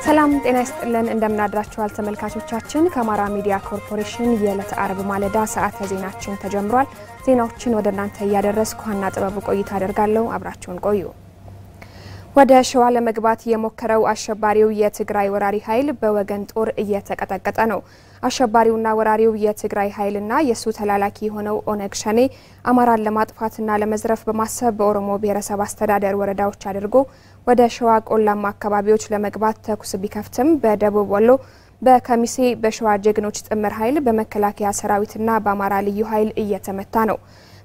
ሰላም ጤና ይስጥልን እንደምናድራችኋል ተመልካቾቻችን ከአማራ ሚዲያ ኮርፖሬሽን የዕለተ አርብ ማለዳ ሰዓተ ዜናችን ተጀምሯል ዜናዎችን ወደናንተ ያደረስኩ ሀና ጥበቡ ቆይታ አደርጋለሁ አብራችሁን ቆዩ ወደ ሸዋ ለመግባት የሞከረው አሸባሪው የትግራይ ወራሪ ኃይል በወገን ጦር እየተቀጠቀጠ ነው አሸባሪውና ወራሪው የትግራይ ኃይልና የሱ ተላላኪ ሆነው ኦነግ ሸኔ አማራን ለማጥፋትና ለመዝረፍ በማሰብ በኦሮሞ ብሔረሰብ አስተዳደር ወረዳዎች አድርጎ ወደ ሸዋ ቆላማ አካባቢዎች ለመግባት ተኩስ ቢከፍትም በደቡብ ወሎ በከሚሴ በሸዋ ጀግኖች ጥምር ኃይል በመከላከያ ሰራዊትና በአማራ ልዩ ኃይል እየተመታ ነው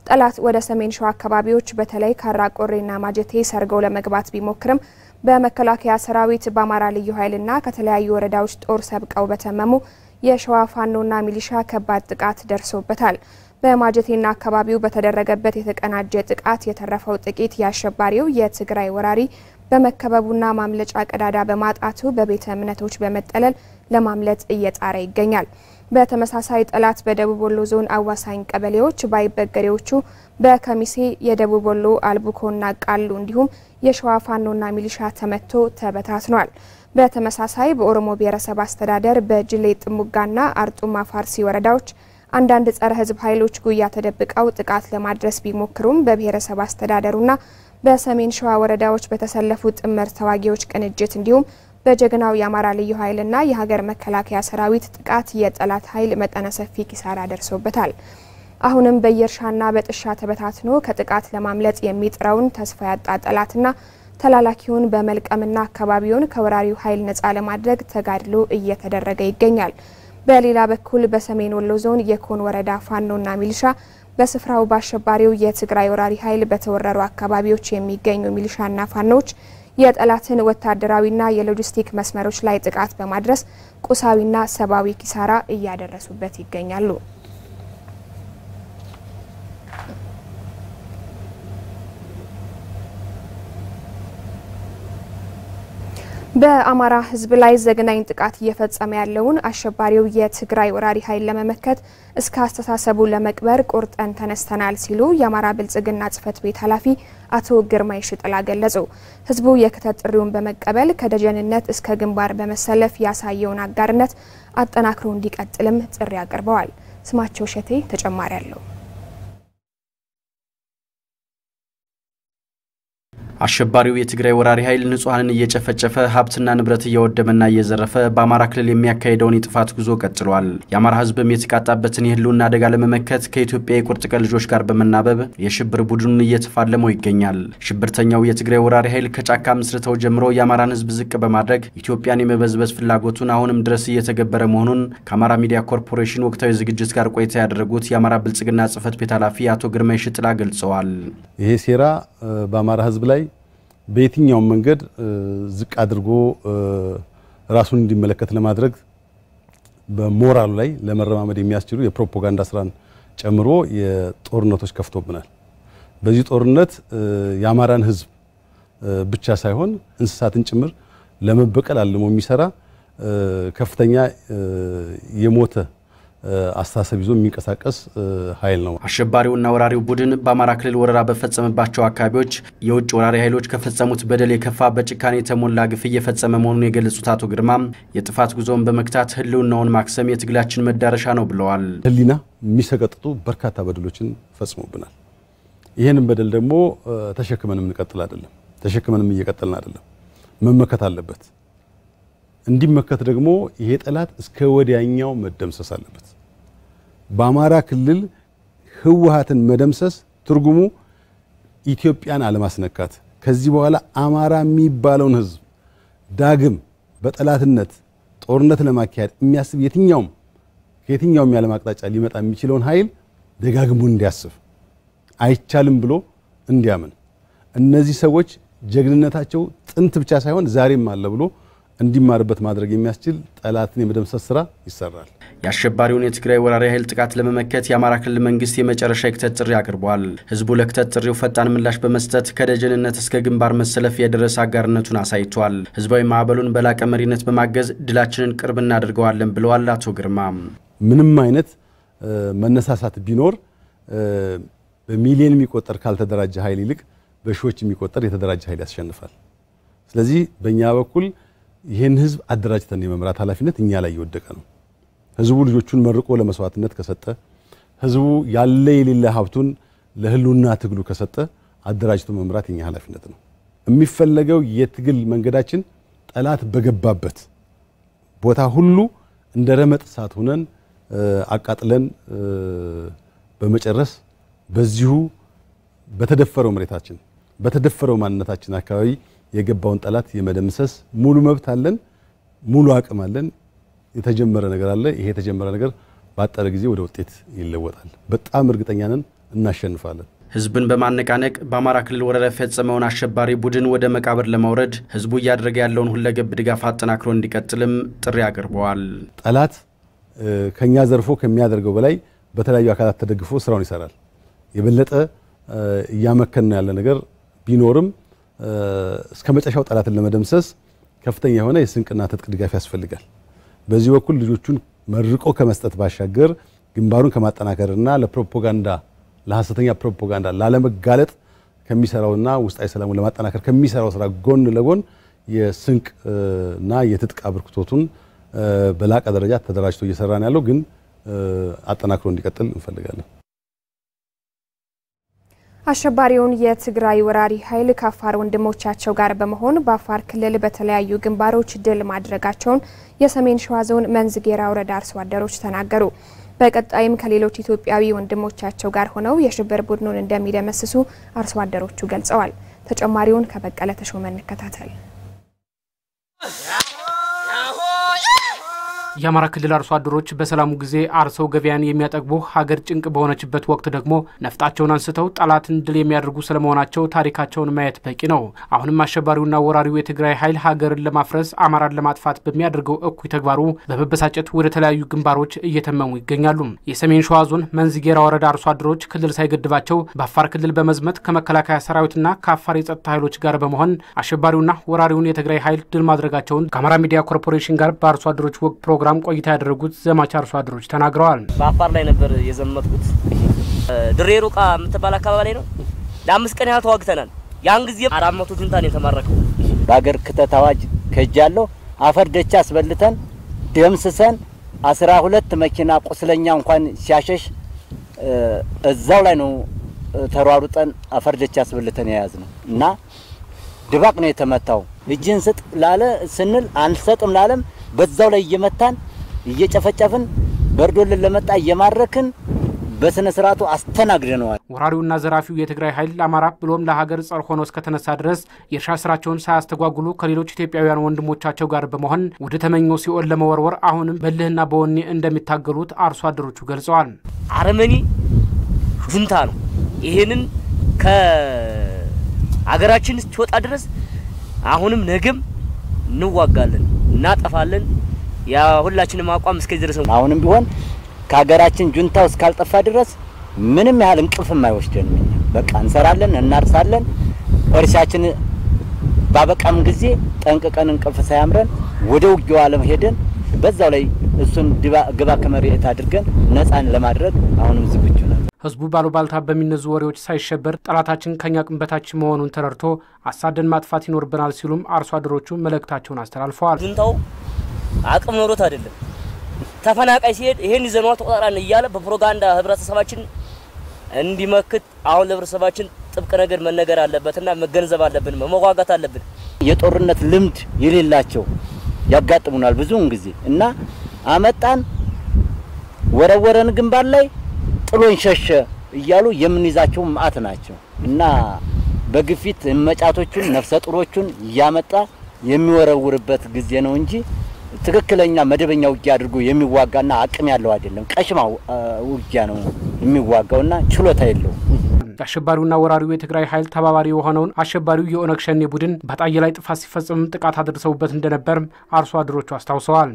ጠላት ወደ ሰሜን ሸዋ አካባቢዎች በተለይ ካራቆሬና ማጀቴ ሰርገው ለመግባት ቢሞክርም በመከላከያ ሰራዊት በአማራ ልዩ ኃይልና ከተለያዩ ወረዳዎች ጦር ሰብቀው በተመሙ የሸዋ ፋኖና ሚሊሻ ከባድ ጥቃት ደርሶበታል በማጀቴና አካባቢው በተደረገበት የተቀናጀ ጥቃት የተረፈው ጥቂት ያሸባሪው የትግራይ ወራሪ በመከበቡና ማምለጫ ቀዳዳ በማጣቱ በቤተ እምነቶች በመጠለል ለማምለጥ እየጣረ ይገኛል በተመሳሳይ ጠላት በደቡብ ወሎ ዞን አዋሳኝ ቀበሌዎች ባይበገሬዎቹ በከሚሴ የደቡብ ወሎ አልቡኮና ቃሉ እንዲሁም የሸዋ ፋኖና ሚሊሻ ተመቶ ተበታትኗል በተመሳሳይ በኦሮሞ ብሔረሰብ አስተዳደር በጅሌ ጥሙጋና አርጡማ ፋርሲ ወረዳዎች አንዳንድ ጸረ ህዝብ ኃይሎች ጉያ ተደብቀው ጥቃት ለማድረስ ቢሞክሩም በብሔረሰብ አስተዳደሩና በሰሜን ሸዋ ወረዳዎች በተሰለፉ ጥምር ተዋጊዎች ቅንጅት እንዲሁም በጀግናው የአማራ ልዩ ኃይልና የሀገር መከላከያ ሰራዊት ጥቃት የጠላት ኃይል መጠነ ሰፊ ኪሳራ ደርሶበታል አሁንም በየርሻና በጥሻ ተበታትኖ ከጥቃት ለማምለጥ የሚጥረውን ተስፋ ያጣ ጠላትና ተላላኪውን በመልቀምና አካባቢውን ከወራሪው ኃይል ነፃ ለማድረግ ተጋድሎ እየተደረገ ይገኛል በሌላ በኩል በሰሜን ወሎ ዞን የኮን ወረዳ ፋኖና ሚሊሻ በስፍራው ባሸባሪው የትግራይ ወራሪ ኃይል በተወረሩ አካባቢዎች የሚገኙ ሚሊሻና ፋኖች የጠላትን ወታደራዊና የሎጂስቲክ መስመሮች ላይ ጥቃት በማድረስ ቁሳዊና ሰባዊ ኪሳራ እያደረሱበት ይገኛሉ በአማራ ህዝብ ላይ ዘግናኝ ጥቃት እየፈጸመ ያለውን አሸባሪው የትግራይ ወራሪ ኃይል ለመመከት እስከ አስተሳሰቡ ለመቅበር ቁርጠን ተነስተናል ሲሉ የአማራ ብልጽግና ጽፈት ቤት ኃላፊ አቶ ግርማይ ሽጥላ ገለጹ ህዝቡ የክተት ጥሪውን በመቀበል ከደጀንነት እስከ ግንባር በመሰለፍ ያሳየውን አጋርነት አጠናክሮ እንዲቀጥልም ጥሪ አቀርበዋል ስማቸው ሸቴ ተጨማሪ ያለው አሸባሪው የትግራይ ወራሪ ኃይል ንጹሃንን እየጨፈጨፈ ሀብትና ንብረት እያወደመና እየዘረፈ በአማራ ክልል የሚያካሂደውን የጥፋት ጉዞ ቀጥሏል የአማራ ህዝብም የተቃጣበትን የህልውና አደጋ ለመመከት ከኢትዮጵያ የቁርጥ ቀን ልጆች ጋር በመናበብ የሽብር ቡድኑን እየተፋለመው ይገኛል ሽብርተኛው የትግራይ ወራሪ ኃይል ከጫካ ምስርተው ጀምሮ የአማራን ህዝብ ዝቅ በማድረግ ኢትዮጵያን የመበዝበዝ ፍላጎቱን አሁንም ድረስ እየተገበረ መሆኑን ከአማራ ሚዲያ ኮርፖሬሽን ወቅታዊ ዝግጅት ጋር ቆይታ ያደረጉት የአማራ ብልጽግና ጽፈት ቤት ኃላፊ አቶ ግርማይ ሽጥላ ገልጸዋል ይሄ ሴራ በአማራ ህዝብ ላይ በየትኛው መንገድ ዝቅ አድርጎ ራሱን እንዲመለከት ለማድረግ በሞራሉ ላይ ለመረማመድ የሚያስችሉ የፕሮፓጋንዳ ስራን ጨምሮ የጦርነቶች ከፍቶብናል በዚህ ጦርነት የአማራን ህዝብ ብቻ ሳይሆን እንስሳትን ጭምር ለመበቀል አልሞ የሚሰራ ከፍተኛ የሞተ አስተሳሰብ ይዞ የሚንቀሳቀስ ኃይል ነው አሸባሪውና ወራሪው ቡድን በአማራ ክልል ወረራ በፈጸመባቸው አካባቢዎች የውጭ ወራሪ ኃይሎች ከፈጸሙት በደል የከፋ በጭካኔ የተሞላ ግፍ እየፈጸመ መሆኑን የገለጹት አቶ ግርማም የጥፋት ጉዞውን በመክታት ህልውናውን ማክሰም የትግላችን መዳረሻ ነው ብለዋል ህሊና የሚሰቀጥጡ በርካታ በደሎችን ፈጽሞብናል ይሄንን በደል ደግሞ ተሸክመንም እንቀጥል አይደለም ተሸክመንም እየቀጠልን አይደለም መመከት አለበት እንዲመከት ደግሞ ይሄ ጠላት እስከ ወዲያኛው መደምሰስ አለበት በአማራ ክልል ህወሓትን መደምሰስ ትርጉሙ ኢትዮጵያን አለማስነካት ከዚህ በኋላ አማራ የሚባለውን ህዝብ ዳግም በጠላትነት ጦርነት ለማካሄድ የሚያስብ የትኛውም ከየትኛውም ያለም አቅጣጫ ሊመጣ የሚችለውን ኃይል ደጋግሞ እንዲያስብ አይቻልም ብሎ እንዲያምን እነዚህ ሰዎች ጀግንነታቸው ጥንት ብቻ ሳይሆን ዛሬም አለ ብሎ እንዲማርበት ማድረግ የሚያስችል ጠላትን የመደምሰስ ስራ ይሰራል። የአሸባሪውን የትግራይ ወራሪ ኃይል ጥቃት ለመመከት የአማራ ክልል መንግስት የመጨረሻ የክተት ጥሪ አቅርቧል። ህዝቡ ለክተት ጥሪው ፈጣን ምላሽ በመስጠት ከደጀንነት እስከ ግንባር መሰለፍ የደረሰ አጋርነቱን አሳይቷል። ህዝባዊ ማዕበሉን በላቀ መሪነት በማገዝ ድላችንን ቅርብ እናደርገዋለን ብለዋል አቶ ግርማ። ምንም አይነት መነሳሳት ቢኖር በሚሊዮን የሚቆጠር ካልተደራጀ ኃይል ይልቅ በሺዎች የሚቆጠር የተደራጀ ኃይል ያሸንፋል። ስለዚህ በእኛ በኩል ይሄን ህዝብ አደራጅተን የመምራት ኃላፊነት እኛ ላይ እየወደቀ ነው። ህዝቡ ልጆቹን መርቆ ለመስዋዕትነት ከሰጠ ህዝቡ ያለ የሌለ ሀብቱን ለህልውና ትግሉ ከሰጠ አደራጅቶ መምራት የኛ ኃላፊነት ነው። የሚፈለገው የትግል መንገዳችን ጠላት በገባበት ቦታ ሁሉ እንደ ረመጥ እሳት ሆነን አቃጥለን በመጨረስ በዚሁ በተደፈረው መሬታችን በተደፈረው ማንነታችን አካባቢ የገባውን ጠላት የመደምሰስ ሙሉ መብት አለን፣ ሙሉ አቅም አለን። የተጀመረ ነገር አለ። ይሄ የተጀመረ ነገር ባጠረ ጊዜ ወደ ውጤት ይለወጣል። በጣም እርግጠኛ ነን እናሸንፋለን። ህዝብን በማነቃነቅ በአማራ ክልል ወረራ የፈጸመውን አሸባሪ ቡድን ወደ መቃብር ለማውረድ ህዝቡ እያደረገ ያለውን ሁለገብ ድጋፍ አጠናክሮ እንዲቀጥልም ጥሪ አቅርበዋል። ጠላት ከኛ ዘርፎ ከሚያደርገው በላይ በተለያዩ አካላት ተደግፎ ስራውን ይሰራል። የበለጠ እያመከነ ያለ ነገር ቢኖርም እስከ መጨረሻው ጠላትን ለመደምሰስ ከፍተኛ የሆነ የስንቅና ትጥቅ ድጋፍ ያስፈልጋል። በዚህ በኩል ልጆቹን መርቆ ከመስጠት ባሻገር ግንባሩን ከማጠናከርና ለፕሮፓጋንዳ ለሐሰተኛ ፕሮፓጋንዳ ላለመጋለጥ ከሚሰራውና ውስጣዊ ሰላሙን ለማጠናከር ከሚሰራው ስራ ጎን ለጎን የስንቅና የትጥቅ አብርክቶቱን በላቀ ደረጃ ተደራጅቶ እየሰራ ነው ያለው። ግን አጠናክሮ እንዲቀጥል እንፈልጋለን። አሸባሪውን የትግራይ ወራሪ ኃይል ከአፋር ወንድሞቻቸው ጋር በመሆን በአፋር ክልል በተለያዩ ግንባሮች ድል ማድረጋቸውን የሰሜን ሸዋ ዞን መንዝጌራ ወረዳ አርሶ አደሮች ተናገሩ። በቀጣይም ከሌሎች ኢትዮጵያዊ ወንድሞቻቸው ጋር ሆነው የሽብር ቡድኑን እንደሚደመስሱ አርሶ አደሮቹ ገልጸዋል። ተጨማሪውን ከበቀለ ተሾመ እንከታተል። የአማራ ክልል አርሶ አደሮች በሰላሙ ጊዜ አርሰው ገበያን የሚያጠግቡ ሀገር ጭንቅ በሆነችበት ወቅት ደግሞ ነፍጣቸውን አንስተው ጠላትን ድል የሚያደርጉ ስለመሆናቸው ታሪካቸውን ማየት በቂ ነው። አሁንም አሸባሪውና ወራሪው የትግራይ ኃይል ሀገርን ለማፍረስ አማራን ለማጥፋት በሚያደርገው እኩይ ተግባሩ በመበሳጨት ወደ ተለያዩ ግንባሮች እየተመሙ ይገኛሉ። የሰሜን ሸዋ ዞን መንዝጌራ ወረዳ አርሶ አደሮች ክልል ሳይገድባቸው በአፋር ክልል በመዝመት ከመከላከያ ሰራዊትና ከአፋር የጸጥታ ኃይሎች ጋር በመሆን አሸባሪውና ወራሪውን የትግራይ ኃይል ድል ማድረጋቸውን ከአማራ ሚዲያ ኮርፖሬሽን ጋር በአርሶ አደሮች ወግ ፕሮግራም ቆይታ ያደረጉት ዘማች አርሶ አደሮች ተናግረዋል። በአፋር ላይ ነበር የዘመትኩት። ድሬ ሩቃ የምትባል አካባቢ ላይ ነው። ለ5 ቀን ያህል ተዋግተናል። ያን ጊዜ 400 ጁንታን የተማረከው በአገር ክተት አዋጅ ከጃለው አፈር ደቻ አስበልተን ደምስሰን 12 መኪና ቁስለኛ እንኳን ሲያሸሽ እዛው ላይ ነው ተሯሩጠን አፈር ደቻ አስበልተን ያያዝነው እና ድባቅ ነው የተመታው። እጅን ስጥ ላለ ስንል አንሰጥም ላለም በዛው ላይ እየመታን እየጨፈጨፍን በርዶልን ለመጣ እየማረክን በስነ ስርዓቱ አስተናግደነዋል። ወራሪውና ዘራፊው የትግራይ ኃይል ለአማራ ብሎም ለሀገር ጸር ሆኖ እስከተነሳ ድረስ የእርሻ ስራቸውን ሳያስተጓጉሉ ከሌሎች ኢትዮጵያውያን ወንድሞቻቸው ጋር በመሆን ወደ ተመኘው ሲኦል ለመወርወር አሁንም በልህና በወኔ እንደሚታገሉት አርሶ አደሮቹ ገልጸዋል። አረመኒ ጁንታ ነው። ይሄንን ከሀገራችን እስኪወጣ ድረስ አሁንም ነገም እንዋጋለን፣ እናጠፋለን። ያ ሁላችንም አቋም እስከዚህ ድረስ ነው። አሁንም ቢሆን ከሀገራችን ጁንታው እስካልጠፋ ድረስ ምንም ያህል እንቅልፍ የማይወስደን በቃ እንሰራለን፣ እናርሳለን። እርሻችን ባበቃም ጊዜ ጠንቅቀን እንቅልፍ ሳያምረን ወደ ውጊያው ዓለም ሄደን በዛው ላይ እሱን ግባ ከመሬት አድርገን ነፃን ለማድረግ አሁንም ዝግጁ ነን። ህዝቡ ባሉባልታ በሚነዙ ወሬዎች ሳይሸበር ጠላታችን ከኛ ቅንበታች መሆኑን ተረድቶ አሳደን ማጥፋት ይኖርብናል ሲሉም አርሶ አደሮቹ መልእክታቸውን አስተላልፈዋል። ጁንታው አቅም ኖሮት አይደለም ተፈናቃይ ሲሄድ ይሄን ይዘነው ተቆጣጣን እያለ በፕሮፓጋንዳ ህብረተሰባችን እንዲመክት አሁን ለህብረተሰባችን ጥብቅ ነገር መነገር አለበትና መገንዘብ አለብን፣ መዋጋት አለብን። የጦርነት ልምድ የሌላቸው ያጋጥሙናል ብዙውን ጊዜ እና አመጣን ወረወረን ግንባር ላይ ጥሎን ሸሸ እያሉ የምንይዛቸው ማአት ናቸው እና በግፊት መጫቶቹን ነፍሰ ጡሮቹን ያመጣ የሚወረውርበት ጊዜ ነው እንጂ ትክክለኛ መደበኛ ውጊያ አድርጎ የሚዋጋና አቅም ያለው አይደለም። ቀሽማ ውጊያ ነው የሚዋጋውና ችሎታ የለው። አሸባሪውና ወራሪው የትግራይ ኃይል ተባባሪ የሆነውን አሸባሪው የኦነግ ሸኔ ቡድን በጣይ ላይ ጥፋት ሲፈጽም ጥቃት አድርሰውበት እንደነበር አርሶ አደሮቹ አስታውሰዋል።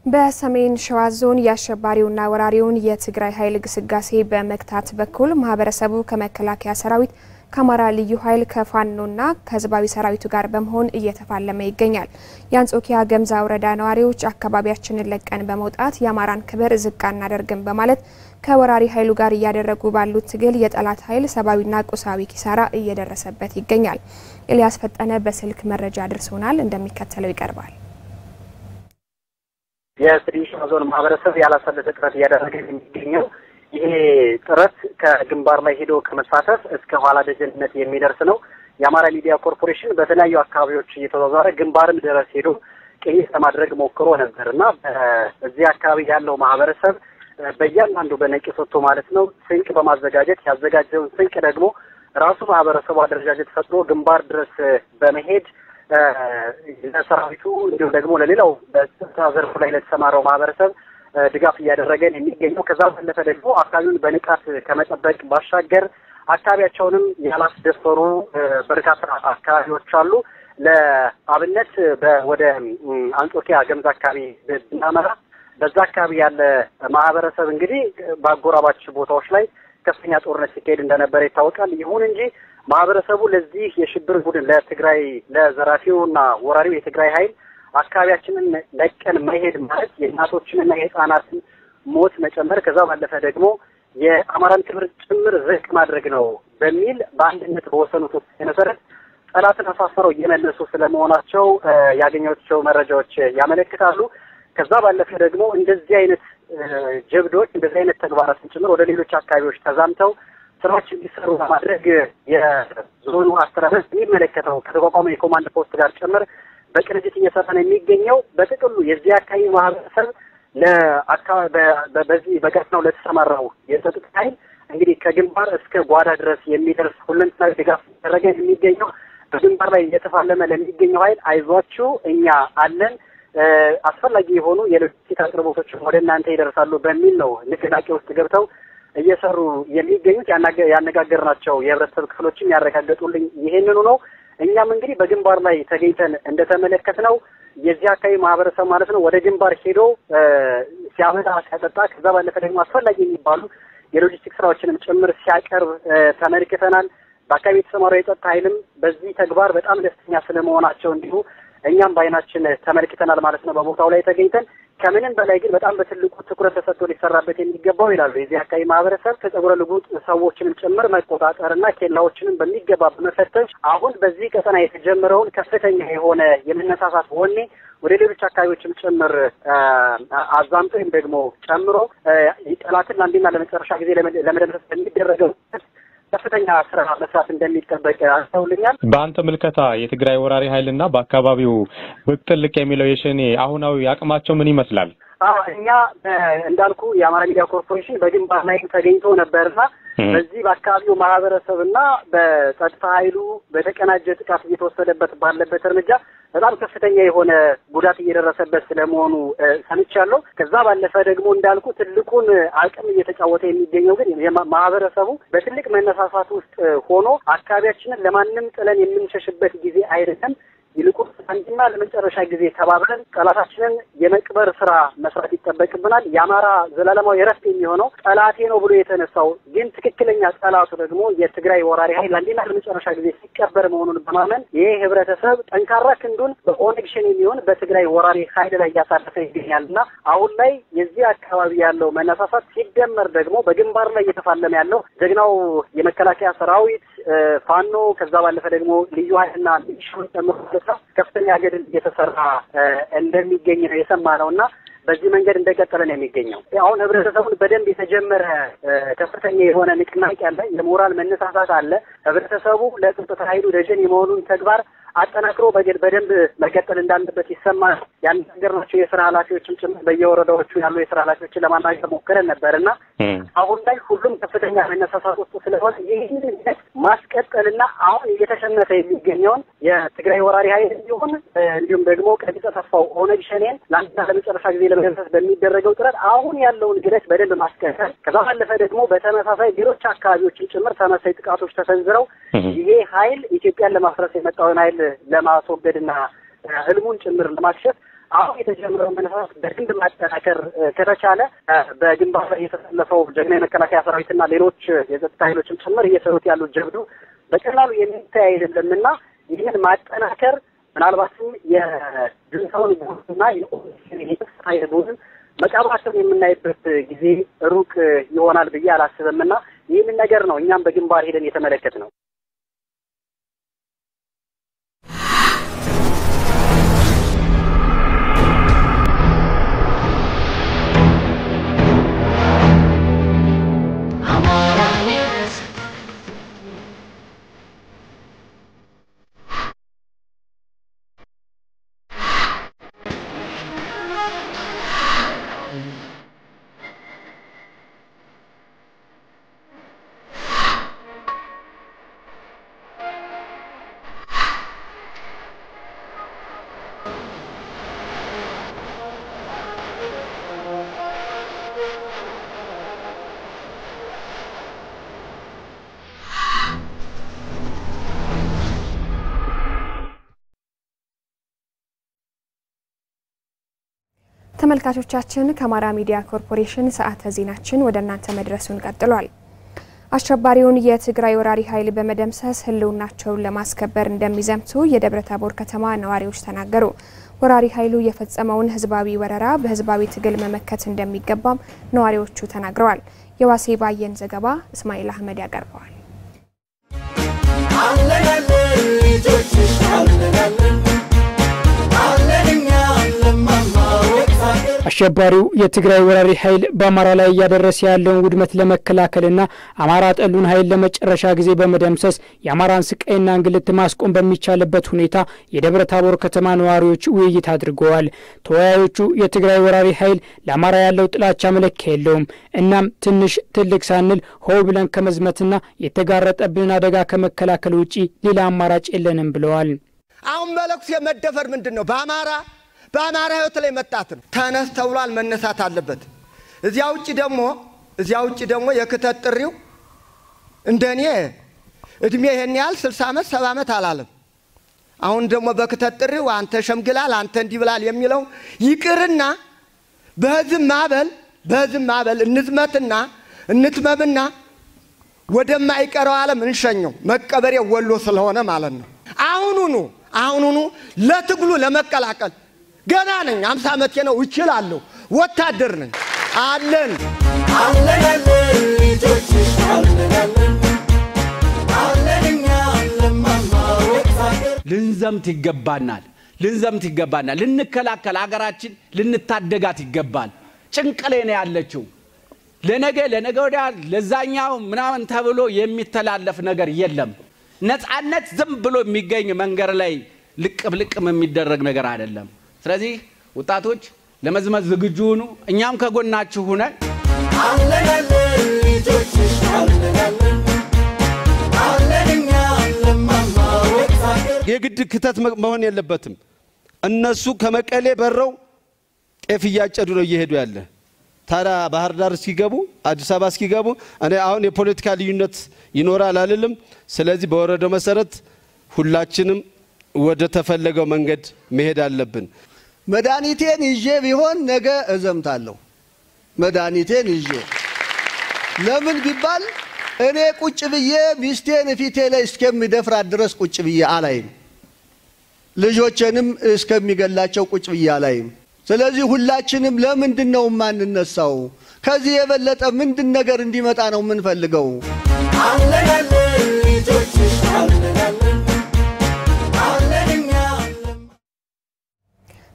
በሰሜን ሸዋ ዞን የአሸባሪውና ወራሪውን የትግራይ ኃይል ግስጋሴ በመክታት በኩል ማህበረሰቡ ከመከላከያ ሰራዊት ከአማራ ልዩ ኃይል ከፋኖና ከህዝባዊ ሰራዊቱ ጋር በመሆን እየተፋለመ ይገኛል። የአንጾኪያ ገምዛ ወረዳ ነዋሪዎች አካባቢያችንን ለቀን በመውጣት የአማራን ክብር ዝቅ አናደርግም በማለት ከወራሪ ኃይሉ ጋር እያደረጉ ባሉት ትግል የጠላት ኃይል ሰባዊና ቁሳዊ ኪሳራ እየደረሰበት ይገኛል። ኤልያስ ፈጠነ በስልክ መረጃ አድርሶናል፣ እንደሚከተለው ይቀርባል። የሰሜን ሸዋ ዞን ማህበረሰብ ያላሰለሰ ጥረት እያደረገ የሚገኘው ይሄ ጥረት ከግንባር ላይ ሄዶ ከመሳተፍ እስከ ኋላ ደጀንነት የሚደርስ ነው። የአማራ ሚዲያ ኮርፖሬሽን በተለያዩ አካባቢዎች እየተዟዟረ ግንባርም ድረስ ሄዶ ቅኝት ለማድረግ ሞክሮ ነበርና እዚህ አካባቢ ያለው ማህበረሰብ በእያንዳንዱ በነቂስ ወጥቶ ማለት ነው ስንቅ በማዘጋጀት ያዘጋጀውን ስንቅ ደግሞ ራሱ ማህበረሰቡ አደረጃጀት ፈጥሮ ግንባር ድረስ በመሄድ ለሰራዊቱ እንዲሁም ደግሞ ለሌላው በጸጥታ ዘርፍ ላይ ለተሰማራው ማህበረሰብ ድጋፍ እያደረገ የሚገኘው። ከዛ ባለፈ ደግሞ አካባቢውን በንቃት ከመጠበቅ ባሻገር አካባቢያቸውንም ያላስደፈሩ በርካታ አካባቢዎች አሉ። ለአብነት ወደ አንጾኪያ ገምዛ አካባቢ ብናመራ በዛ አካባቢ ያለ ማህበረሰብ እንግዲህ በአጎራባች ቦታዎች ላይ ከፍተኛ ጦርነት ሲካሄድ እንደነበረ ይታወቃል። ይሁን እንጂ ማህበረሰቡ ለዚህ የሽብር ቡድን ለትግራይ ለዘራፊውና ወራሪው የትግራይ ኃይል አካባቢያችንን ለቀን መሄድ ማለት የእናቶችንና የህፃናትን ሞት መጨመር ከዛ ባለፈ ደግሞ የአማራን ክብር ጭምር ዝቅ ማድረግ ነው በሚል በአንድነት በወሰኑት መሰረት ጠላትን አሳፍረው እየመለሱ ስለመሆናቸው ያገኘኋቸው መረጃዎች ያመለክታሉ። ከዛ ባለፈ ደግሞ እንደዚህ አይነት ጀብዶች እንደዚህ አይነት ተግባራትን ጭምር ወደ ሌሎች አካባቢዎች ተዛምተው ስራዎች እንዲሰሩ ለማድረግ የዞኑ አስተዳደር የሚመለከተው ከተቋቋመ የኮማንድ ፖስት ጋር ጭምር በቅንጅት እየሰራ ነው የሚገኘው። በጥቅሉ የዚህ አካባቢ ማህበረሰብ በዚህ በቀጥናው ለተሰማራው የጸጥታ ኃይል እንግዲህ ከግንባር እስከ ጓዳ ድረስ የሚደርስ ሁለንተናዊ ድጋፍ እያደረገ የሚገኘው በግንባር ላይ እየተፋለመ ለሚገኘው ኃይል አይዟችሁ እኛ አለን፣ አስፈላጊ የሆኑ የሎጂስቲክ አቅርቦቶች ወደ እናንተ ይደርሳሉ በሚል ነው ንቅናቄ ውስጥ ገብተው እየሰሩ የሚገኙት። ያነጋገርናቸው የህብረተሰብ ክፍሎችም ያረጋገጡልኝ ይሄንኑ ነው። እኛም እንግዲህ በግንባር ላይ ተገኝተን እንደተመለከትነው የዚህ አካባቢ ማህበረሰብ ማለት ነው ወደ ግንባር ሄዶ ሲያመጣ ሲያጠጣ ከዛ ባለፈ ደግሞ አስፈላጊ የሚባሉ የሎጂስቲክ ስራዎችንም ጭምር ሲያቀርብ ተመልክተናል። በአካባቢ የተሰማራው የጸጥታ ኃይልም በዚህ ተግባር በጣም ደስተኛ ስለመሆናቸው እንዲሁ እኛም በአይናችን ተመልክተናል ማለት ነው በቦታው ላይ ተገኝተን። ከምንም በላይ ግን በጣም በትልቁ ትኩረት ተሰጥቶ ሊሰራበት የሚገባው ይላሉ የዚህ አካባቢ ማህበረሰብ ከጸጉረ ልውጥ ሰዎችንም ጭምር መቆጣጠርና ኬላዎችንም በሚገባ በመፈተሽ አሁን በዚህ ቀጠና የተጀመረውን ከፍተኛ የሆነ የመነሳሳት ወኔ ወደ ሌሎች አካባቢዎችም ጭምር አዛምቶ ወይም ደግሞ ጨምሮ ጠላትን ለአንዴና ለመጨረሻ ጊዜ ለመደምሰስ በሚደረገው ከፍተኛ ስራ መስራት እንደሚጠበቅ አስተውልኛል። በአንተ ምልከታ የትግራይ ወራሪ ኃይልና በአካባቢው ብቅ ጥልቅ የሚለው የሸኔ አሁናዊ አቅማቸው ምን ይመስላል? እኛ እንዳልኩ የአማራ ሚዲያ ኮርፖሬሽን በግንባር ላይ ተገኝቶ ነበርና በዚህ በአካባቢው ማህበረሰብና በጸጥታ ኃይሉ በተቀናጀ ጥቃት እየተወሰደበት ባለበት እርምጃ በጣም ከፍተኛ የሆነ ጉዳት እየደረሰበት ስለመሆኑ ሰምቻለሁ። ከዛ ባለፈ ደግሞ እንዳልኩ ትልቁን አቅም እየተጫወተ የሚገኘው ግን ማህበረሰቡ በትልቅ መነሳሳት ውስጥ ሆኖ አካባቢያችንን ለማንም ጥለን የምንሸሽበት ጊዜ አይደለም፣ ይልቁን አንድና ለመጨረሻ ጊዜ ተባብረን ጠላታችንን የመቅበር ስራ መስራት ይጠበቅብናል። የአማራ ዘላለማዊ ረፍት የሚሆነው ጠላቴ ነው ብሎ የተነሳው ግን ትክክለኛ ጠላቱ ደግሞ የትግራይ ወራሪ ኃይል አንድና ለመጨረሻ ጊዜ ሲቀበር መሆኑን በማመን ይሄ ህብረተሰብ ጠንካራ ክንዱን በኦነግ ሸኔ የሚሆን በትግራይ ወራሪ ኃይል ላይ እያሳረፈ ይገኛልና አሁን ላይ የዚህ አካባቢ ያለው መነሳሳት ሲደመር ደግሞ በግንባር ላይ እየተፋለመ ያለው ጀግናው የመከላከያ ሰራዊት ፋኖ ከዛ ባለፈ ደግሞ ልዩ ኃይልና ሚሊሻውን ጨምሮ ከፍተኛ ገድል እየተሰራ እንደሚገኝ ነው የሰማነውና በዚህ መንገድ እንደቀጠለ ነው የሚገኘው። አሁን ህብረተሰቡን በደንብ የተጀመረ ከፍተኛ የሆነ ንቅናቄ አለ፣ የሞራል መነሳሳት አለ። ህብረተሰቡ ለጸጥታ ኃይሉ ደጀን የመሆኑን ተግባር አጠናክሮ በደንብ መቀጠል እንዳለበት ይሰማል። ያነጋገርናቸው የስራ ኃላፊዎችም ጭምር በየወረዳዎቹ ያሉ የስራ ኃላፊዎችን ለማናገር ሞክረን ነበርና አሁን ላይ ሁሉም ከፍተኛ መነሳሳት ውስጥ ስለሆነ ይህንን ሂደት ማስቀጠልና አሁን እየተሸነፈ የሚገኘውን የትግራይ ወራሪ ኃይል እንዲሁም ደግሞ ቀጥታ ተስፋው ኦነግ ሸኔን ለአንድና ለመጨረሻ ጊዜ ለመገንዘብ በሚደረገው ጥረት አሁን ያለውን ሂደት በደንብ ማስቀጠል ከዛ ባለፈ ደግሞ በተመሳሳይ ሌሎች አካባቢዎችን ጭምር ተመሳሳይ ጥቃቶች ተሰንዝረው ይሄ ኃይል ኢትዮጵያን ለማፍረስ የመጣውን ኃይል ለማስወገድና ህልሙን ጭምር ለማክሸፍ አሁን የተጀመረው መነሳሳት በደንብ ማጠናከር ከተቻለ በግንባር ላይ የተሰለፈው ጀግና የመከላከያ ሰራዊትና ሌሎች የጸጥታ ኃይሎችም ጭምር እየሰሩት ያሉ ጀብዱ በቀላሉ የሚታይ አይደለምና ይህንን ማጠናከር ምናልባትም የድንሳውን ቡድንና የኦነግ ቡድን መቃብራቸውን የምናይበት ጊዜ ሩቅ ይሆናል ብዬ አላስብምና ይህንን ነገር ነው እኛም በግንባር ሄደን የተመለከት ነው። ተመልካቾቻችን ከአማራ ሚዲያ ኮርፖሬሽን ሰዓተ ዜናችን ወደ እናንተ መድረሱን ቀጥሏል። አሸባሪውን የትግራይ ወራሪ ኃይል በመደምሰስ ህልውናቸውን ለማስከበር እንደሚዘምቱ የደብረታቦር ከተማ ነዋሪዎች ተናገሩ። ወራሪ ኃይሉ የፈጸመውን ህዝባዊ ወረራ በህዝባዊ ትግል መመከት እንደሚገባም ነዋሪዎቹ ተናግረዋል። የዋሴ ባየን ዘገባ እስማኤል አህመድ ያቀርበዋል። አሸባሪው የትግራይ ወራሪ ኃይል በአማራ ላይ ያደረሰ ያለውን ውድመት ለመከላከልና አማራ ጠሉን ኃይል ለመጨረሻ ጊዜ በመደምሰስ የአማራን ስቃይና እንግልት ማስቆም በሚቻልበት ሁኔታ የደብረታቦር ከተማ ነዋሪዎች ውይይት አድርገዋል። ተወያዮቹ የትግራይ ወራሪ ኃይል ለአማራ ያለው ጥላቻ መለኪያ የለውም፣ እናም ትንሽ ትልቅ ሳንል ሆ ብለን ከመዝመትና የተጋረጠብን አደጋ ከመከላከል ውጪ ሌላ አማራጭ የለንም ብለዋል። አሁን መልእክቱ የመደፈር ምንድነው? በአማራ ህይወት ላይ መጣት ነው። ተነስ ተብሏል፣ መነሳት አለበት። እዚያ ውጪ ደግሞ የክተት ጥሪው እንደኔ እድሜ ይሄን ያህል 60 ዓመት 70 ዓመት አላለም። አሁን ደግሞ በክተት ጥሪው አንተ ሸምግላል፣ አንተ እንዲብላል የሚለው ይቅርና በህዝብ ማበል እንዝመትና እንትመምና ወደማይቀረው ዓለም እንሸኘው። መቀበሪያው ወሎ ስለሆነ ማለት ነው። አሁኑኑ ለትግሉ ለመቀላቀል ገና ነኝ። 50 ዓመቴ ነው፣ እችላለሁ። ወታደር ነኝ። አለን ልንዘምት ይገባናል። ልንከላከል፣ አገራችን ልንታደጋት ይገባል። ጭንቅሌ ነው ያለችው። ለነገ ወዲያ ለዛኛው ምናምን ተብሎ የሚተላለፍ ነገር የለም። ነፃነት ዝም ብሎ የሚገኝ መንገር ላይ ልቅም የሚደረግ ነገር አይደለም። ስለዚህ ወጣቶች ለመዝመት ዝግጁ ሁኑ። እኛም ከጎናችሁ ሆነን የግድ ክተት መሆን የለበትም። እነሱ ከመቀሌ በረው ጤፍ እያጨዱ ነው እየሄዱ ያለ። ታዲያ ባህር ዳር ሲገቡ አዲስ አበባ ሲገቡ እኔ አሁን የፖለቲካ ልዩነት ይኖራል አይደለም። ስለዚህ በወረደው መሰረት ሁላችንም ወደ ተፈለገው መንገድ መሄድ አለብን። መድኃኒቴን ይዤ ቢሆን ነገ እዘምታለሁ። መድኃኒቴን ይዤ ለምን ቢባል እኔ ቁጭ ብዬ ሚስቴን ፊቴ ላይ እስከሚደፍራት ድረስ ቁጭ ብዬ አላይም። ልጆቼንም እስከሚገላቸው ቁጭ ብዬ አላይም። ስለዚህ ሁላችንም ለምንድነው ማንነሳው? ከዚህ የበለጠ ምንድን ነገር እንዲመጣ ነው የምንፈልገው?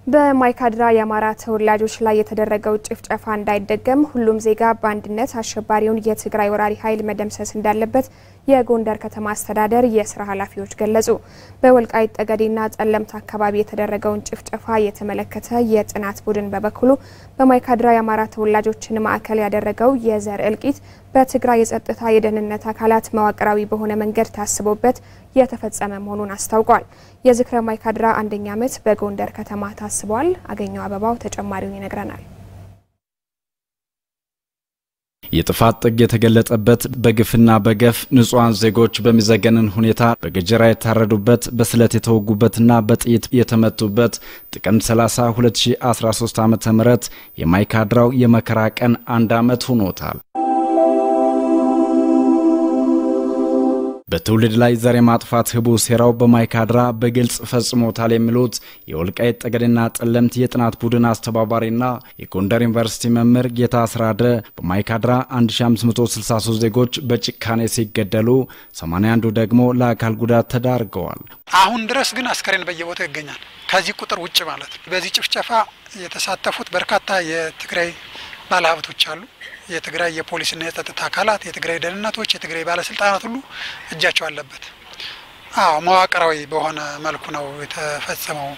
በማይካድራ የአማራ ተወላጆች ላይ የተደረገው ጭፍጨፋ እንዳይደገም ሁሉም ዜጋ በአንድነት አሸባሪውን የትግራይ ወራሪ ኃይል መደምሰስ እንዳለበት የጎንደር ከተማ አስተዳደር የስራ ኃላፊዎች ገለጹ። በወልቃይት ጠገዴና ጸለምት አካባቢ የተደረገውን ጭፍጨፋ የተመለከተ የጥናት ቡድን በበኩሉ በማይካድራ የአማራ ተወላጆችን ማዕከል ያደረገው የዘር እልቂት በትግራይ የጸጥታ የደህንነት አካላት መዋቅራዊ በሆነ መንገድ ታስቦበት የተፈጸመ መሆኑን አስታውቋል። የዝክረ ማይካድራ አንደኛ ዓመት በጎንደር ከተማ ታስቧል። አገኘው አበባው ተጨማሪውን ይነግረናል። የጥፋት ጥግ የተገለጠበት በግፍና በገፍ ንጹሃን ዜጎች በሚዘገንን ሁኔታ በገጀራ የታረዱበት በስለት የተወጉበትና በጥይት የተመቱበት ጥቅምት 30 2013 ዓ.ም የማይካድራው የመከራ ቀን አንድ ዓመት ሆኖታል። በትውልድ ላይ ዘር ማጥፋት ህቡ ሴራው በማይካድራ በግልጽ ፈጽሞታል የሚሉት የወልቃይት ጠገዴና ጸለምት የጥናት ቡድን አስተባባሪና የጎንደር ዩኒቨርሲቲ መምህር ጌታ አስራደ በማይካድራ 1563 ዜጎች በጭካኔ ሲገደሉ 81 ደግሞ ለአካል ጉዳት ተዳርገዋል። አሁን ድረስ ግን አስከሬን በየቦታው ይገኛል። ከዚህ ቁጥር ውጭ ማለት በዚህ ጭፍጨፋ የተሳተፉት በርካታ የትግራይ ባለሀብቶች አሉ። የትግራይ የፖሊስና የጸጥታ አካላት፣ የትግራይ ደህንነቶች፣ የትግራይ ባለስልጣናት ሁሉ እጃቸው አለበት። መዋቅራዊ በሆነ መልኩ ነው የተፈጸመው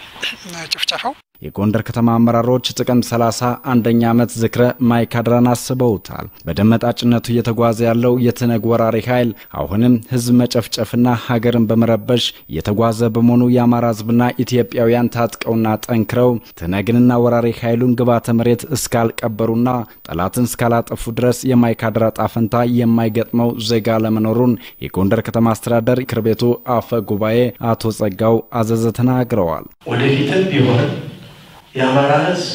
ጭፍጨፋው። የጎንደር ከተማ አመራሮች ጥቅምት 30 አንደኛ ዓመት ዝክረ ማይካድራን አስበውታል። በደመጣጭነቱ እየተጓዘ ያለው የትነግ ወራሪ ኃይል አሁንም ህዝብ መጨፍጨፍና ሀገርን በመረበሽ እየተጓዘ በመሆኑ የአማራ ህዝብና ኢትዮጵያውያን ታጥቀውና ጠንክረው ትነግንና ወራሪ ኃይሉን ግባተ መሬት እስካልቀበሩና ጠላትን እስካላጠፉ ድረስ የማይካድራ ጣፈንታ የማይገጥመው ዜጋ ለመኖሩን የጎንደር ከተማ አስተዳደር ምክር ቤቱ አፈ ጉባኤ አቶ ጸጋው አዘዘ ተናግረዋል። ወደፊትም ቢሆን የአማራ ህዝብ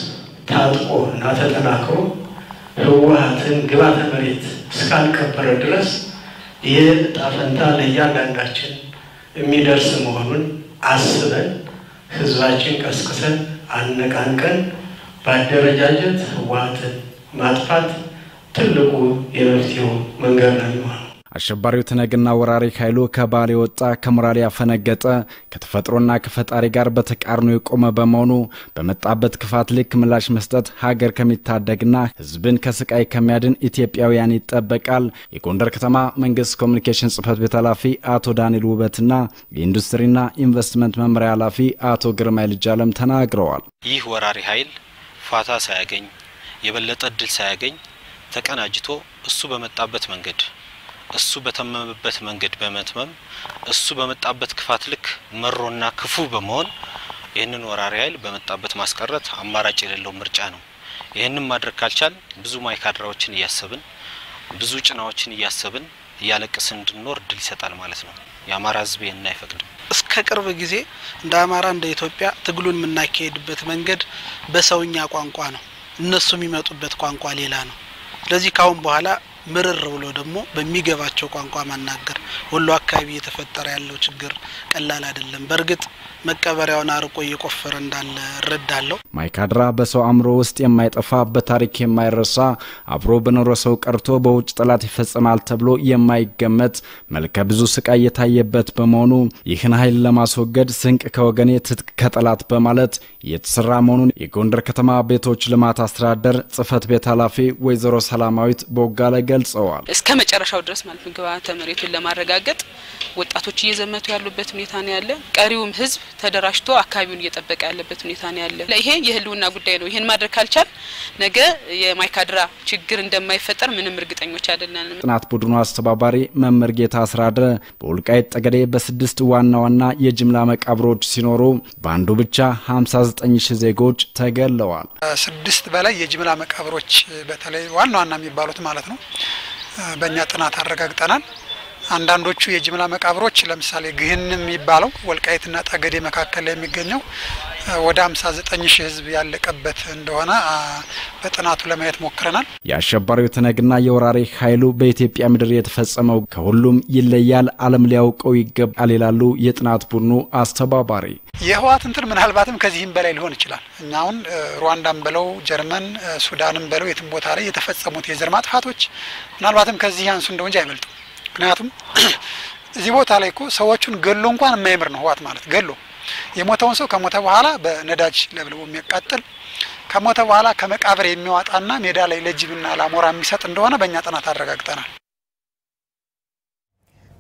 ታጥቆ እና ተጠናክሮ ህወሓትን ግባተ መሬት እስካልቀበረ ድረስ የጣፈንታ ለያንዳንዳችን የሚደርስ መሆኑን አስበን ህዝባችን ቀስቅሰን አነቃንቀን በአደረጃጀት ህወሓትን ማጥፋት ትልቁ የመፍትሄው መንገድ ነው። አሸባሪው ትነግና ወራሪ ኃይሉ ከባሌ ወጣ ከሞራል ያፈነገጠ ከተፈጥሮና ከፈጣሪ ጋር በተቃርኖ የቆመ በመሆኑ በመጣበት ክፋት ልክ ምላሽ መስጠት ሀገር ከሚታደግና ህዝብን ከስቃይ ከሚያድን ኢትዮጵያውያን ይጠበቃል። የጎንደር ከተማ መንግስት ኮሙኒኬሽን ጽህፈት ቤት ኃላፊ አቶ ዳንኤል ውበትና የኢንዱስትሪና ኢንቨስትመንት መምሪያ ኃላፊ አቶ ግርማይ ልጃለም ተናግረዋል። ይህ ወራሪ ኃይል ፋታ ሳያገኝ የበለጠ ድል ሳያገኝ ተቀናጅቶ እሱ በመጣበት መንገድ እሱ በተመመበት መንገድ በመትመም እሱ በመጣበት ክፋት ልክ መሮና ክፉ በመሆን ይህንን ወራሪ ኃይል በመጣበት ማስቀረት አማራጭ የሌለው ምርጫ ነው። ይህንን ማድረግ ካልቻል ብዙ ማይካድራዎችን እያሰብን ብዙ ጭናዎችን እያሰብን ያለቅስን እንድንኖር ድል ይሰጣል ማለት ነው። የአማራ ህዝብ ይሄን አይፈቅድም። እስከ ቅርብ ጊዜ እንደ አማራ እንደ ኢትዮጵያ ትግሉን የምናካሄድበት መንገድ በሰውኛ ቋንቋ ነው። እነሱ የሚመጡበት ቋንቋ ሌላ ነው። ስለዚህ ካሁን በኋላ ምርር ብሎ ደግሞ በሚገባቸው ቋንቋ ማናገር ወሎ አካባቢ የተፈጠረ ያለው ችግር ቀላል አይደለም። በርግጥ መቀበሪያውን አርቆ እየቆፈረ እንዳለ ረዳለው። ማይካድራ በሰው አምሮ ውስጥ የማይጠፋ በታሪክ የማይረሳ አብሮ በኖረሰው ቀርቶ በውጭ ጠላት ይፈጸማል ተብሎ የማይገመት መልከ ብዙ ስቃይ የታየበት በመሆኑ ይህን ኃይል ለማስወገድ ስንቅ ከወገኔ ትጥቅ ከጠላት በማለት የተሰራ መሆኑን የጎንደር ከተማ ቤቶች ልማት አስተዳደር ጽህፈት ቤት ኃላፊ ወይዘሮ ሰላማዊት ቦጋለ ገልጸዋል። እስከ መጨረሻው ድረስ ማለት ነው ግባተ መሬቱን ለማረጋገጥ ወጣቶች እየዘመቱ ያሉበት ሁኔታ ነው ያለ። ቀሪውም ህዝብ ተደራጅቶ አካባቢውን እየጠበቀ ያለበት ሁኔታ ነው ያለ። ይሄ የህልውና ጉዳይ ነው። ይሄን ማድረግ ካልቻል ነገ የማይካድራ ችግር እንደማይፈጠር ምንም እርግጠኞች አይደለንም። ጥናት ቡድኑ አስተባባሪ መምህር ጌታ አስራደ በወልቃይት ጠገዴ በስድስት ዋና ዋና የጅምላ መቃብሮች ሲኖሩ በአንዱ ብቻ 59000 ዜጎች ተገለዋል። ስድስት በላይ የጅምላ መቃብሮች በተለይ ዋና ዋና የሚባሉት ማለት ነው በእኛ ጥናት አረጋግጠናል። አንዳንዶቹ የጅምላ መቃብሮች ለምሳሌ ግህንም የሚባለው ወልቃይትና ጠገዴ መካከል ላይ የሚገኘው ወደ 59000 ህዝብ ያለቀበት እንደሆነ በጥናቱ ለማየት ሞክረናል። የአሸባሪው ትነግና የወራሪ ኃይሉ በኢትዮጵያ ምድር የተፈጸመው ከሁሉም ይለያል፣ ዓለም ሊያውቀው ይገባል ይላሉ የጥናት ቡድኑ አስተባባሪ። የህወሓት እንትን ምናልባትም ከዚህም በላይ ሊሆን ይችላል። እኛውን ሩዋንዳም በለው ጀርመን ሱዳንም በለው የትም ቦታ ላይ የተፈጸሙት የዘር ማጥፋቶች ምናልባትም ከዚህ ያንሱ እንደው እንጂ አይበልጡ። ምክንያቱም እዚህ ቦታ ላይ እኮ ሰዎችን ገሎ እንኳን የማይምር ነው ህወሓት ማለት ገሎ የሞተውን ሰው ከሞተ በኋላ በነዳጅ ለብልቦ የሚያቃጥል ከሞተ በኋላ ከመቃብር የሚያወጣና ሜዳ ላይ ለጅብና ለአሞራ የሚሰጥ እንደሆነ በእኛ ጥናት አረጋግጠናል።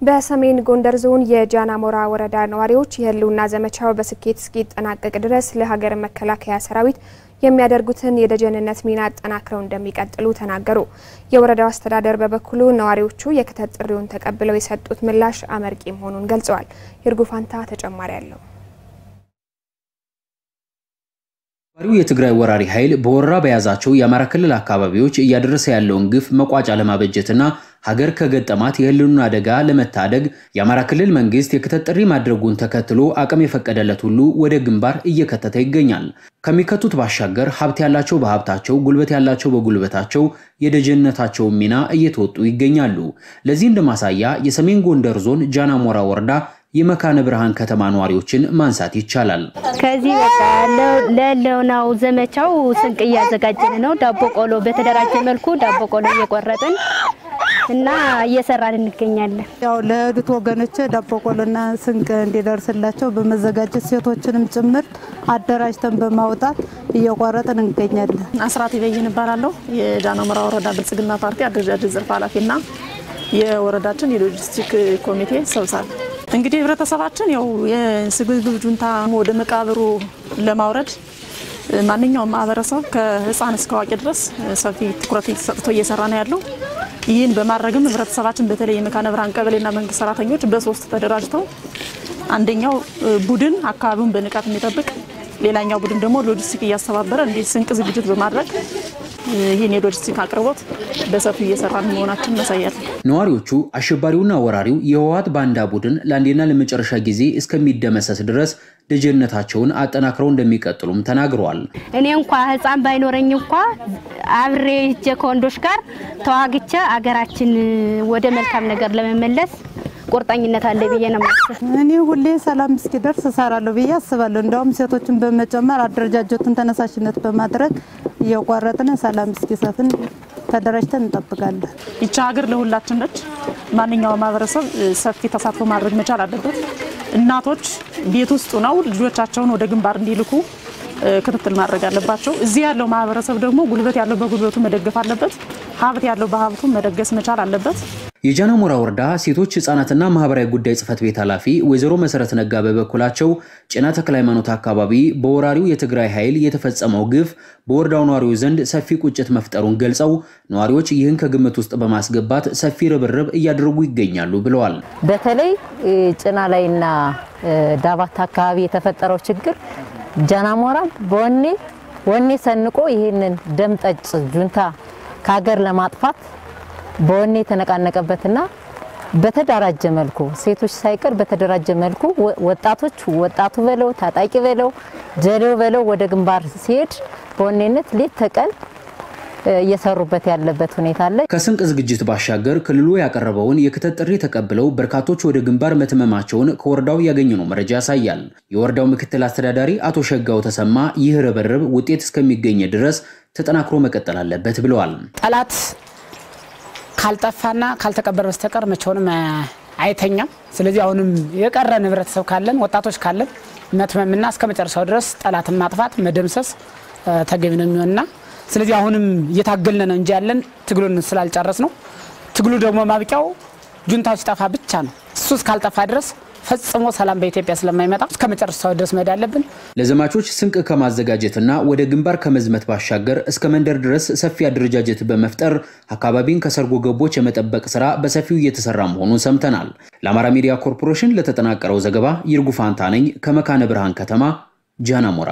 በሰሜን ጎንደር ዞን የጃናሞራ ወረዳ ነዋሪዎች የህልውና ዘመቻው በስኬት እስኪጠናቀቅ ድረስ ለሀገር መከላከያ ሰራዊት የሚያደርጉትን የደጀንነት ሚና አጠናክረው እንደሚቀጥሉ ተናገሩ። የወረዳው አስተዳደር በበኩሉ ነዋሪዎቹ የክተት ጥሪውን ተቀብለው የሰጡት ምላሽ አመርቂ መሆኑን ገልጸዋል። ይርጉፋንታ ተጨማሪ ያለው የትግራይ ወራሪ ኃይል በወረራ በያዛቸው የአማራ ክልል አካባቢዎች እያደረሰ ያለውን ግፍ መቋጫ ለማበጀትና ሀገር ከገጠማት የህልውና አደጋ ለመታደግ የአማራ ክልል መንግስት የክተት ጥሪ ማድረጉን ተከትሎ አቅም የፈቀደለት ሁሉ ወደ ግንባር እየከተተ ይገኛል። ከሚከቱት ባሻገር ሀብት ያላቸው በሀብታቸው፣ ጉልበት ያላቸው በጉልበታቸው የደጀነታቸው ሚና እየተወጡ ይገኛሉ። ለዚህ እንደማሳያ የሰሜን ጎንደር ዞን ጃናሞራ ወረዳ የመካነ ብርሃን ከተማ ነዋሪዎችን ማንሳት ይቻላል። ከዚህ በቃ ለለውናው ዘመቻው ስንቅ እያዘጋጀን ነው። ዳቦ ቆሎ በተደራጀ መልኩ ዳቦ ቆሎ እየቆረጥን እና እየሰራን እንገኛለን። ያው ለህዱት ወገኖች ዳቦ ቆሎና ስንቅ እንዲደርስላቸው በመዘጋጀት ሴቶችንም ጭምር አደራጅተን በማውጣት እየቆረጥን እንገኛለን። አስራት ይበይን ይባላል። የጃናሞራ ወረዳ ብልጽግና ፓርቲ አደረጃጀት ዘርፍ ኃላፊና የወረዳችን የሎጂስቲክ ኮሚቴ ሰብሳቢ። እንግዲህ ህብረተሰባችን ያው የስግብግብ ጁንታ ወደ መቃብሩ ለማውረድ ማንኛውም ማህበረሰብ ከህፃን እስከ አዋቂ ድረስ ሰፊ ትኩረት ሰጥቶ እየሰራ ነው ያለው። ይህን በማድረግም ህብረተሰባችን በተለይ የመካነ ብርሃን ቀበሌና መንግስት ሰራተኞች በሶስት ተደራጅተው አንደኛው ቡድን አካባቢውን በንቃት የሚጠብቅ፣ ሌላኛው ቡድን ደግሞ ሎጂስቲክ እያስተባበረ እንዲህ ስንቅ ዝግጅት በማድረግ ይህን የሎጂስቲክ አቅርቦት በሰፊው እየሰራን መሆናችን ያሳያል። ነዋሪዎቹ አሸባሪውና ወራሪው የህወሓት ባንዳ ቡድን ለአንዴና ለመጨረሻ ጊዜ እስከሚደመሰስ ድረስ ደጀነታቸውን አጠናክረው እንደሚቀጥሉም ተናግረዋል። እኔ እንኳን ህፃን ባይኖረኝ እንኳን አብሬ ሄጄ ከወንዶች ጋር ተዋግቼ አገራችን ወደ መልካም ነገር ለመመለስ ቁርጠኝነት አለ ብዬ ነው የማስበው። እኔ ሁሌ ሰላም እስኪደርስ እሰራለሁ ብዬ አስባለሁ። እንደውም ሴቶችን በመጨመር አደረጃጀቱን ተነሳሽነት በማድረግ እየቆረጥን ሰላም እስኪሰፍን ተደራጅተን እንጠብቃለን። ይቺ ሀገር ለሁላችን ነች። ማንኛውም ማህበረሰብ ሰፊ ተሳትፎ ማድረግ መቻል አለበት። እናቶች ቤት ውስጥ ነው ልጆቻቸውን ወደ ግንባር እንዲልኩ ክትትል ማድረግ አለባቸው። እዚህ ያለው ማህበረሰብ ደግሞ ጉልበት ያለው በጉልበቱ መደገፍ አለበት፣ ሀብት ያለው በሀብቱ መደገስ መቻል አለበት። የጃናሞራ ወረዳ ሴቶች ህፃናትና ማህበራዊ ጉዳይ ጽፈት ቤት ኃላፊ ወይዘሮ መሰረት ነጋ በበኩላቸው ጭና ተክለ ሃይማኖት አካባቢ በወራሪው የትግራይ ኃይል የተፈጸመው ግፍ በወረዳው ነዋሪዎች ዘንድ ሰፊ ቁጭት መፍጠሩን ገልጸው ነዋሪዎች ይህን ከግምት ውስጥ በማስገባት ሰፊ ርብርብ እያደረጉ ይገኛሉ ብለዋል። በተለይ ጭና ላይና ዳባት አካባቢ የተፈጠረው ችግር ጃናሞራ ወኔ ሰንቆ ይህንን ደምጠጭ ጁንታ ከሀገር ለማጥፋት በወኔ ተነቃነቀበትና በተደራጀ መልኩ ሴቶች ሳይቀር በተደራጀ መልኩ ወጣቱ በለው ታጣቂ በለው ጀሌው በለው ወደ ግንባር ሲሄድ በወኔነት ሌት ተቀን እየሰሩበት ያለበት ሁኔታ አለ። ከስንቅ ዝግጅት ባሻገር ክልሉ ያቀረበውን የክተት ጥሪ ተቀብለው በርካቶች ወደ ግንባር መተመማቸውን ከወረዳው ያገኘነው መረጃ ያሳያል። የወረዳው ምክትል አስተዳዳሪ አቶ ሸጋው ተሰማ ይህ ርብርብ ውጤት እስከሚገኝ ድረስ ተጠናክሮ መቀጠል አለበት ብለዋል። ጠላት ካልጠፋና ካልተቀበረ በስተቀር መቼውንም አይተኛም። ስለዚህ አሁንም የቀረ ህብረተሰብ ካለን ወጣቶች ካለን መትመምና እስከመጨረሻው ድረስ ጠላትን ማጥፋት መደምሰስ ተገቢ ነው የሚሆንና ስለዚህ አሁንም እየታገልን ነው እንጂ ያለን ትግሉን ስላልጨረስ ነው። ትግሉ ደግሞ ማብቂያው ጁንታው ሲጠፋ ብቻ ነው። እሱ እስካልጠፋ ድረስ ፈጽሞ ሰላም በኢትዮጵያ ስለማይመጣ እስከመጨረሻው ድረስ መሄድ አለብን። ለዘማቾች ስንቅ ከማዘጋጀትና ወደ ግንባር ከመዝመት ባሻገር እስከ መንደር ድረስ ሰፊ አደረጃጀት በመፍጠር አካባቢን ከሰርጎ ገቦች የመጠበቅ ስራ በሰፊው እየተሰራ መሆኑን ሰምተናል። ለአማራ ሚዲያ ኮርፖሬሽን ለተጠናቀረው ዘገባ ይርጉፋንታ ነኝ ከመካነ ብርሃን ከተማ ጃናሞራ።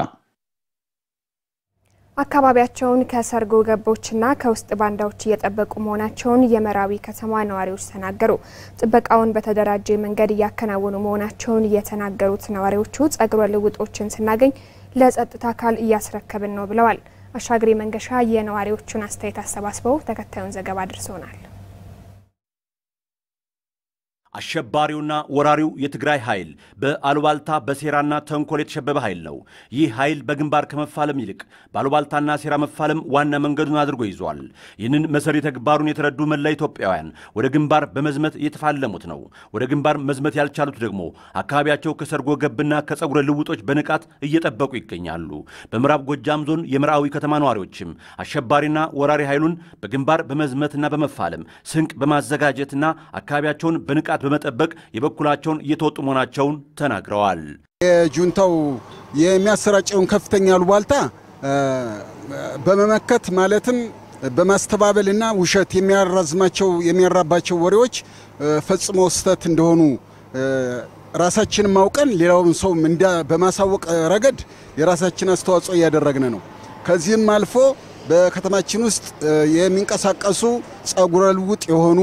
አካባቢያቸውን ከሰርጎ ገቦችና ከውስጥ ባንዳዎች እየጠበቁ መሆናቸውን የመራዊ ከተማ ነዋሪዎች ተናገሩ። ጥበቃውን በተደራጀ መንገድ እያከናወኑ መሆናቸውን የተናገሩት ነዋሪዎቹ ጸጉረ ልውጦችን ስናገኝ ለጸጥታ አካል እያስረከብን ነው ብለዋል። አሻግሪ መንገሻ የነዋሪዎቹን አስተያየት አሰባስበው ተከታዩን ዘገባ አድርሶናል። አሸባሪውና ወራሪው የትግራይ ኃይል በአሉባልታ በሴራና ተንኮል የተሸበበ ኃይል ነው። ይህ ኃይል በግንባር ከመፋለም ይልቅ በአሉባልታና ሴራ መፋለም ዋና መንገዱን አድርጎ ይዟል። ይህንን መሰሪ ተግባሩን የተረዱ መላ ኢትዮጵያውያን ወደ ግንባር በመዝመት እየተፋለሙት ነው። ወደ ግንባር መዝመት ያልቻሉት ደግሞ አካባቢያቸው ከሰርጎ ገብና ከጸጉረ ልውጦች በንቃት እየጠበቁ ይገኛሉ። በምዕራብ ጎጃም ዞን የመራዊ ከተማ ነዋሪዎችም አሸባሪና ወራሪ ኃይሉን በግንባር በመዝመትና በመፋለም ስንቅ በማዘጋጀትና አካባቢያቸውን በንቃት ስርዓት በመጠበቅ የበኩላቸውን እየተወጡ መሆናቸውን ተናግረዋል። የጁንታው የሚያሰራጨውን ከፍተኛ አሉባልታ በመመከት ማለትም በማስተባበልና ውሸት የሚያራባቸው ወሬዎች ፈጽሞ ስህተት እንደሆኑ ራሳችንን ማውቀን ሌላውን ሰው በማሳወቅ ረገድ የራሳችን አስተዋጽኦ እያደረግን ነው። ከዚህም አልፎ በከተማችን ውስጥ የሚንቀሳቀሱ ጸጉረ ልውጥ የሆኑ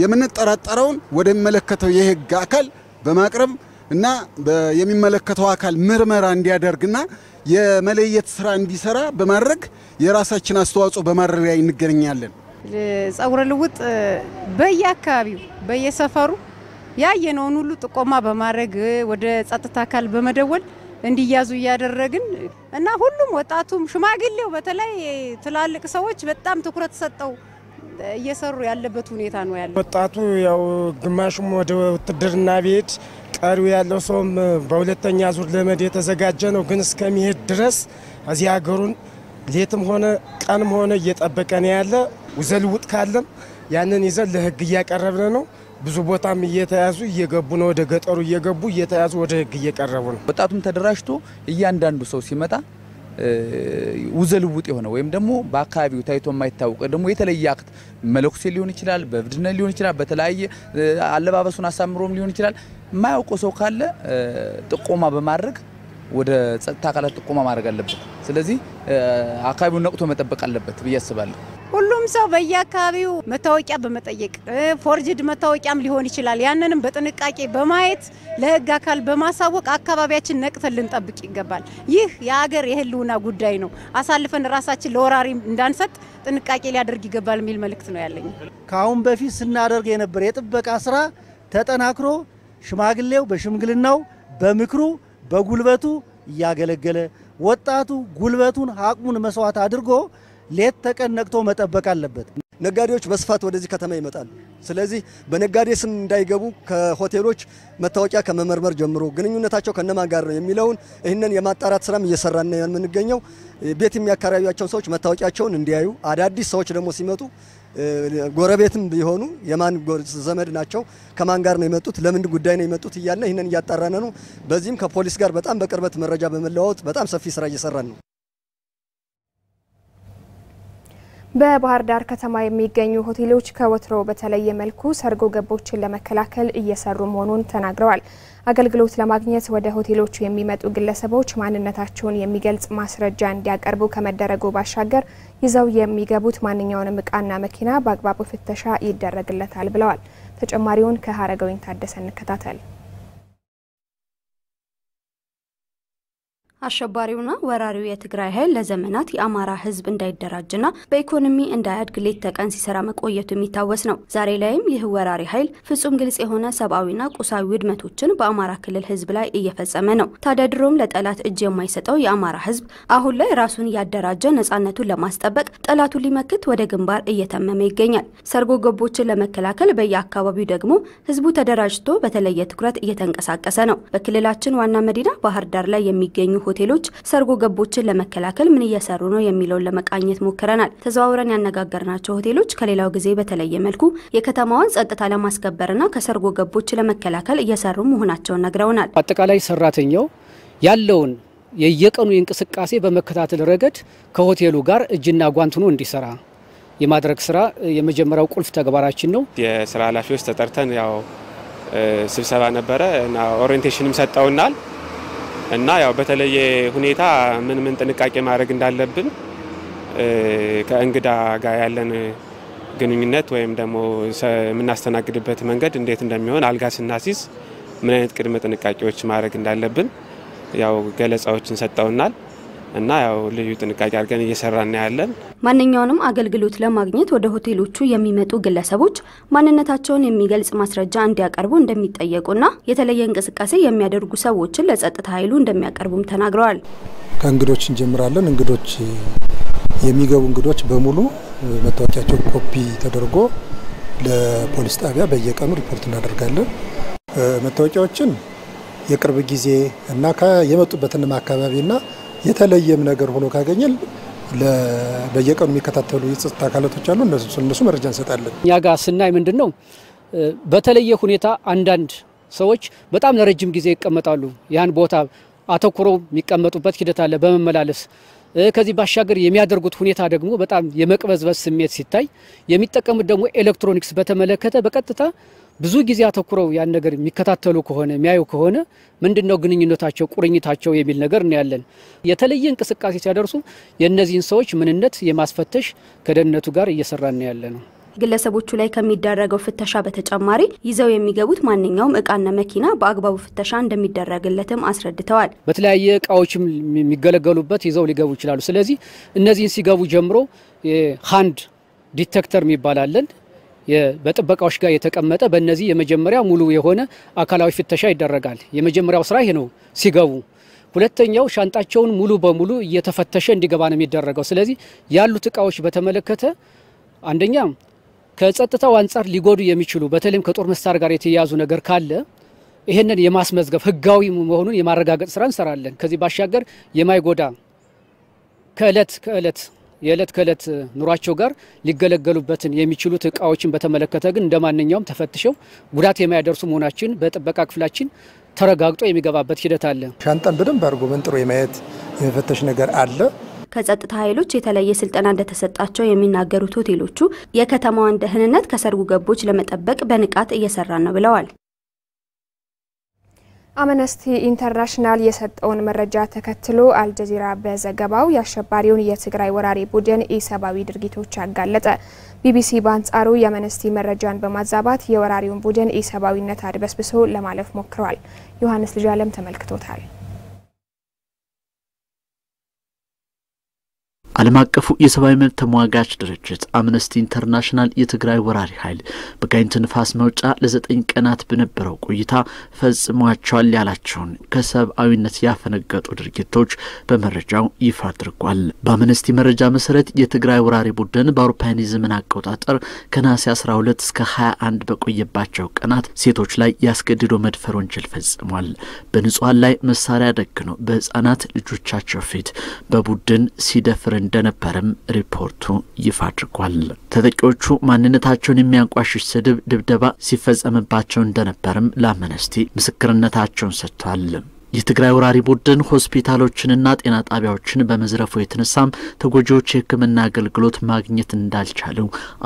የምንጠራጠረውን ወደሚመለከተው የህግ አካል በማቅረብ እና የሚመለከተው አካል ምርመራ እንዲያደርግና የመለየት ስራ እንዲሰራ በማድረግ የራሳችን አስተዋጽኦ በማድረግ ላይ እንገኛለን። ጸጉረ ልውጥ በየአካባቢው በየሰፈሩ ያየነውን ሁሉ ጥቆማ በማድረግ ወደ ጸጥታ አካል በመደወል እንዲያዙ ያደረግን እና ሁሉም ወጣቱም ሽማግሌው በተለይ ትላልቅ ሰዎች በጣም ትኩረት ሰጠው እየሰሩ ያለበት ሁኔታ ነው ያለው። ወጣቱ ያው ግማሹም ወደ ውትድርና ቤት ቀሪው ያለው ሰውም በሁለተኛ ዙር ለመድ የተዘጋጀ ነው። ግን እስከሚሄድ ድረስ እዚህ ሀገሩን ሌትም ሆነ ቀንም ሆነ እየጠበቀ ነው ያለ። ውዘልውጥ ካለም ያንን ይዘን ለህግ እያቀረብን ነው። ብዙ ቦታም እየተያዙ እየገቡ ነው። ወደ ገጠሩ እየገቡ እየተያዙ ወደ ህግ እየቀረቡ ነው። ወጣቱም ተደራጅቶ እያንዳንዱ ሰው ሲመጣ ውዘልውጥ የሆነ ወይም ደግሞ በአካባቢው ታይቶ የማይታወቅ ደግሞ የተለየ አክት መለኩሴ ሊሆን ይችላል፣ በብድነ ሊሆን ይችላል፣ በተለያየ አለባበሱን አሳምሮም ሊሆን ይችላል። የማያውቀው ሰው ካለ ጥቆማ በማድረግ ወደ ጸጥታ አካላት ጥቆማ ማድረግ አለበት። ስለዚህ አካባቢውን ነቅቶ መጠበቅ አለበት ብዬ አስባለሁ። ሁሉም ሰው በየአካባቢው መታወቂያ በመጠየቅ ፎርጅድ መታወቂያም ሊሆን ይችላል። ያንንም በጥንቃቄ በማየት ለህግ አካል በማሳወቅ አካባቢያችን ነቅተን ልንጠብቅ ይገባል። ይህ የሀገር የህልውና ጉዳይ ነው። አሳልፈን ራሳችን ለወራሪ እንዳንሰጥ ጥንቃቄ ሊያደርግ ይገባል የሚል መልእክት ነው ያለኝ። ካሁን በፊት ስናደርግ የነበረ የጥበቃ ስራ ተጠናክሮ ሽማግሌው በሽምግልናው በምክሩ በጉልበቱ እያገለገለ ወጣቱ ጉልበቱን አቅሙን መስዋዕት አድርጎ ሌት ተቀን ነቅቶ መጠበቅ አለበት። ነጋዴዎች በስፋት ወደዚህ ከተማ ይመጣሉ። ስለዚህ በነጋዴ ስም እንዳይገቡ ከሆቴሎች መታወቂያ ከመመርመር ጀምሮ ግንኙነታቸው ከነማን ጋር ነው የሚለውን ይህንን የማጣራት ስራም እየሰራን ነው የምንገኘው። ቤት የሚያከራዩአቸው ሰዎች መታወቂያቸውን እንዲያዩ፣ አዳዲስ ሰዎች ደግሞ ሲመጡ ጎረቤትም ቢሆኑ የማን ዘመድ ናቸው፣ ከማን ጋር ነው የመጡት፣ ለምን ጉዳይ ነው የመጡት እያለ ይህንን እያጣራን ነው። በዚህም ከፖሊስ ጋር በጣም በቅርበት መረጃ በመለዋወጥ በጣም ሰፊ ስራ እየሰራን ነው። በባህር ዳር ከተማ የሚገኙ ሆቴሎች ከወትሮ በተለየ መልኩ ሰርጎ ገቦችን ለመከላከል እየሰሩ መሆኑን ተናግረዋል። አገልግሎት ለማግኘት ወደ ሆቴሎቹ የሚመጡ ግለሰቦች ማንነታቸውን የሚገልጽ ማስረጃ እንዲያቀርቡ ከመደረጉ ባሻገር ይዘው የሚገቡት ማንኛውንም ዕቃና መኪና በአግባቡ ፍተሻ ይደረግለታል ብለዋል። ተጨማሪውን ከሀረገወይን ታደሰ እንከታተል። አሸባሪውና ወራሪው የትግራይ ኃይል ለዘመናት የአማራ ሕዝብ እንዳይደራጅና በኢኮኖሚ እንዳያድግ ሌት ተቀን ሲሰራ መቆየቱ የሚታወስ ነው። ዛሬ ላይም ይህ ወራሪ ኃይል ፍጹም ግልጽ የሆነ ሰብአዊና ቁሳዊ ውድመቶችን በአማራ ክልል ሕዝብ ላይ እየፈጸመ ነው። ታዲያ ድሮም ለጠላት እጅ የማይሰጠው የአማራ ሕዝብ አሁን ላይ ራሱን ያደራጀ ነጻነቱን ለማስጠበቅ ጠላቱን ሊመክት ወደ ግንባር እየተመመ ይገኛል። ሰርጎ ገቦችን ለመከላከል በየአካባቢው ደግሞ ሕዝቡ ተደራጅቶ በተለየ ትኩረት እየተንቀሳቀሰ ነው። በክልላችን ዋና መዲና ባህር ዳር ላይ የሚገኙ ሆቴሎች ሰርጎ ገቦችን ለመከላከል ምን እየሰሩ ነው የሚለውን ለመቃኘት ሞክረናል። ተዘዋውረን ያነጋገርናቸው ሆቴሎች ከሌላው ጊዜ በተለየ መልኩ የከተማዋን ጸጥታ ለማስከበርና ከሰርጎ ገቦች ለመከላከል እየሰሩ መሆናቸውን ነግረውናል። አጠቃላይ ሰራተኛው ያለውን የየቀኑ እንቅስቃሴ በመከታተል ረገድ ከሆቴሉ ጋር እጅና ጓንት ሆኖ እንዲሰራ የማድረግ ስራ የመጀመሪያው ቁልፍ ተግባራችን ነው። የስራ ኃላፊዎች ተጠርተን ያው ስብሰባ ነበረ እና ኦሪየንቴሽንም ሰጠውናል እና ያው በተለየ ሁኔታ ምን ጥንቃቄ ማድረግ እንዳለብን ከእንግዳ ጋር ያለን ግንኙነት ወይም ደግሞ የምናስተናግድበት መንገድ እንዴት እንደሚሆን አልጋ ስናሲዝ ምን አይነት ቅድመ ጥንቃቄዎች ማድረግ እንዳለብን ያው ገለጻዎችን ሰጠውናል እና ያው ልዩ ጥንቃቄ አድርገን እየሰራን ያለን። ማንኛውንም አገልግሎት ለማግኘት ወደ ሆቴሎቹ የሚመጡ ግለሰቦች ማንነታቸውን የሚገልጽ ማስረጃ እንዲያቀርቡ እንደሚጠየቁና የተለየ እንቅስቃሴ የሚያደርጉ ሰዎችን ለጸጥታ ኃይሉ እንደሚያቀርቡም ተናግረዋል። ከእንግዶች እንጀምራለን። የሚገቡ እንግዶች በሙሉ መታወቂያቸው ኮፒ ተደርጎ ለፖሊስ ጣቢያ በየቀኑ ሪፖርት እናደርጋለን። መታወቂያዎችን የቅርብ ጊዜ እና የመጡበትን አካባቢና የተለየም ነገር ሆኖ ካገኘን በየቀኑ የሚከታተሉ የጸጥታ አካላቶች አሉ። እነሱ መረጃ እንሰጣለን። እኛ ጋር ስናይ ምንድነው በተለየ ሁኔታ አንዳንድ ሰዎች በጣም ለረጅም ጊዜ ይቀመጣሉ። ያን ቦታ አተኩረው የሚቀመጡበት ሂደት አለ በመመላለስ ከዚህ ባሻገር የሚያደርጉት ሁኔታ ደግሞ በጣም የመቅበዝበዝ ስሜት ሲታይ የሚጠቀሙት ደግሞ ኤሌክትሮኒክስ በተመለከተ በቀጥታ ብዙ ጊዜ አተኩረው ያን ነገር የሚከታተሉ ከሆነ የሚያዩ ከሆነ ምንድነው ግንኙነታቸው ቁርኝታቸው የሚል ነገር ነው ያለን። የተለየ እንቅስቃሴ ሲያደርሱ የእነዚህን ሰዎች ምንነት የማስፈተሽ ከደህንነቱ ጋር እየሰራን ነው ያለነው። ግለሰቦቹ ላይ ከሚደረገው ፍተሻ በተጨማሪ ይዘው የሚገቡት ማንኛውም እቃና መኪና በአግባቡ ፍተሻ እንደሚደረግለትም አስረድተዋል። በተለያየ እቃዎችም የሚገለገሉበት ይዘው ሊገቡ ይችላሉ። ስለዚህ እነዚህን ሲገቡ ጀምሮ ሃንድ ዲቴክተር የሚባላለን በጥበቃዎች ጋር የተቀመጠ በእነዚህ የመጀመሪያ ሙሉ የሆነ አካላዊ ፍተሻ ይደረጋል። የመጀመሪያው ስራ ይሄ ነው ሲገቡ። ሁለተኛው ሻንጣቸውን ሙሉ በሙሉ እየተፈተሸ እንዲገባ ነው የሚደረገው። ስለዚህ ያሉት እቃዎች በተመለከተ አንደኛ ከጸጥታው አንፃር ሊጎዱ የሚችሉ በተለይም ከጦር መሳሪያ ጋር የተያያዙ ነገር ካለ ይሄንን የማስመዝገብ ህጋዊ መሆኑን የማረጋገጥ ስራ እንሰራለን። ከዚህ ባሻገር የማይጎዳ የዕለት ከዕለት ኑሯቸው ጋር ሊገለገሉበትን የሚችሉት እቃዎችን በተመለከተ ግን እንደማንኛውም ተፈትሸው ጉዳት የማያደርሱ መሆናችን በጥበቃ ክፍላችን ተረጋግጦ የሚገባበት ሂደት አለ። ሻንጣን በደንብ አድርጎ መንጥሮ የማየት የመፈተሽ ነገር አለ። ከጸጥታ ኃይሎች የተለየ ስልጠና እንደተሰጣቸው የሚናገሩት ሆቴሎቹ የከተማዋን ደህንነት ከሰርጉ ገቦች ለመጠበቅ በንቃት እየሰራ ነው ብለዋል። አምነስቲ ኢንተርናሽናል የሰጠውን መረጃ ተከትሎ አልጀዚራ በዘገባው የአሸባሪውን የትግራይ ወራሪ ቡድን ኢሰብአዊ ድርጊቶች አጋለጠ። ቢቢሲ በአንጻሩ የአምነስቲ መረጃን በማዛባት የወራሪውን ቡድን ኢሰብአዊነት አድበስብሶ ለማለፍ ሞክሯል። ዮሐንስ ልጅአለም ተመልክቶታል። ዓለም አቀፉ የሰብአዊ መብት ተሟጋች ድርጅት አምነስቲ ኢንተርናሽናል የትግራይ ወራሪ ኃይል በጋይንት ንፋስ መውጫ ለ9 ቀናት በነበረው ቆይታ ፈጽሟቸዋል ያላቸውን ከሰብአዊነት ያፈነገጡ ድርጊቶች በመረጃው ይፋ አድርጓል። በአምነስቲ መረጃ መሰረት የትግራይ ወራሪ ቡድን በአውሮፓውያን የዘመን አቆጣጠር ከነሐሴ 12 እስከ 21 በቆየባቸው ቀናት ሴቶች ላይ ያስገድዶ መድፈር ወንጀል ፈጽሟል። በንጹሃን ላይ መሳሪያ ደግኖ በህፃናት ልጆቻቸው ፊት በቡድን ሲደፍር እንደነበረም ሪፖርቱ ይፋ አድርጓል። ተጠቂዎቹ ማንነታቸውን የሚያንቋሽሽ ስድብ፣ ድብደባ ሲፈጸምባቸው እንደነበርም ለአምነስቲ ምስክርነታቸውን ሰጥቷል። የትግራይ ወራሪ ቡድን ሆስፒታሎችንና ጤና ጣቢያዎችን በመዝረፉ የተነሳም ተጎጂዎች የሕክምና አገልግሎት ማግኘት እንዳልቻሉ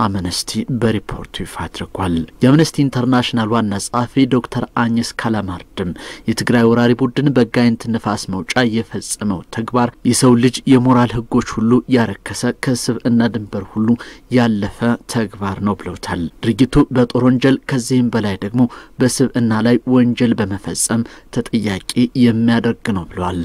አምነስቲ በሪፖርቱ ይፋ አድርጓል። የአምነስቲ ኢንተርናሽናል ዋና ጸሐፊ ዶክተር አኝስ ካላማርድም የትግራይ ወራሪ ቡድን በጋይንት ንፋስ መውጫ የፈጸመው ተግባር የሰው ልጅ የሞራል ህጎች ሁሉ ያረከሰ ከስብዕና ድንበር ሁሉ ያለፈ ተግባር ነው ብለውታል። ድርጊቱ በጦር ወንጀል ከዚህም በላይ ደግሞ በስብዕና ላይ ወንጀል በመፈጸም ተጠያቂ የሚያደርግ ነው ብሏል።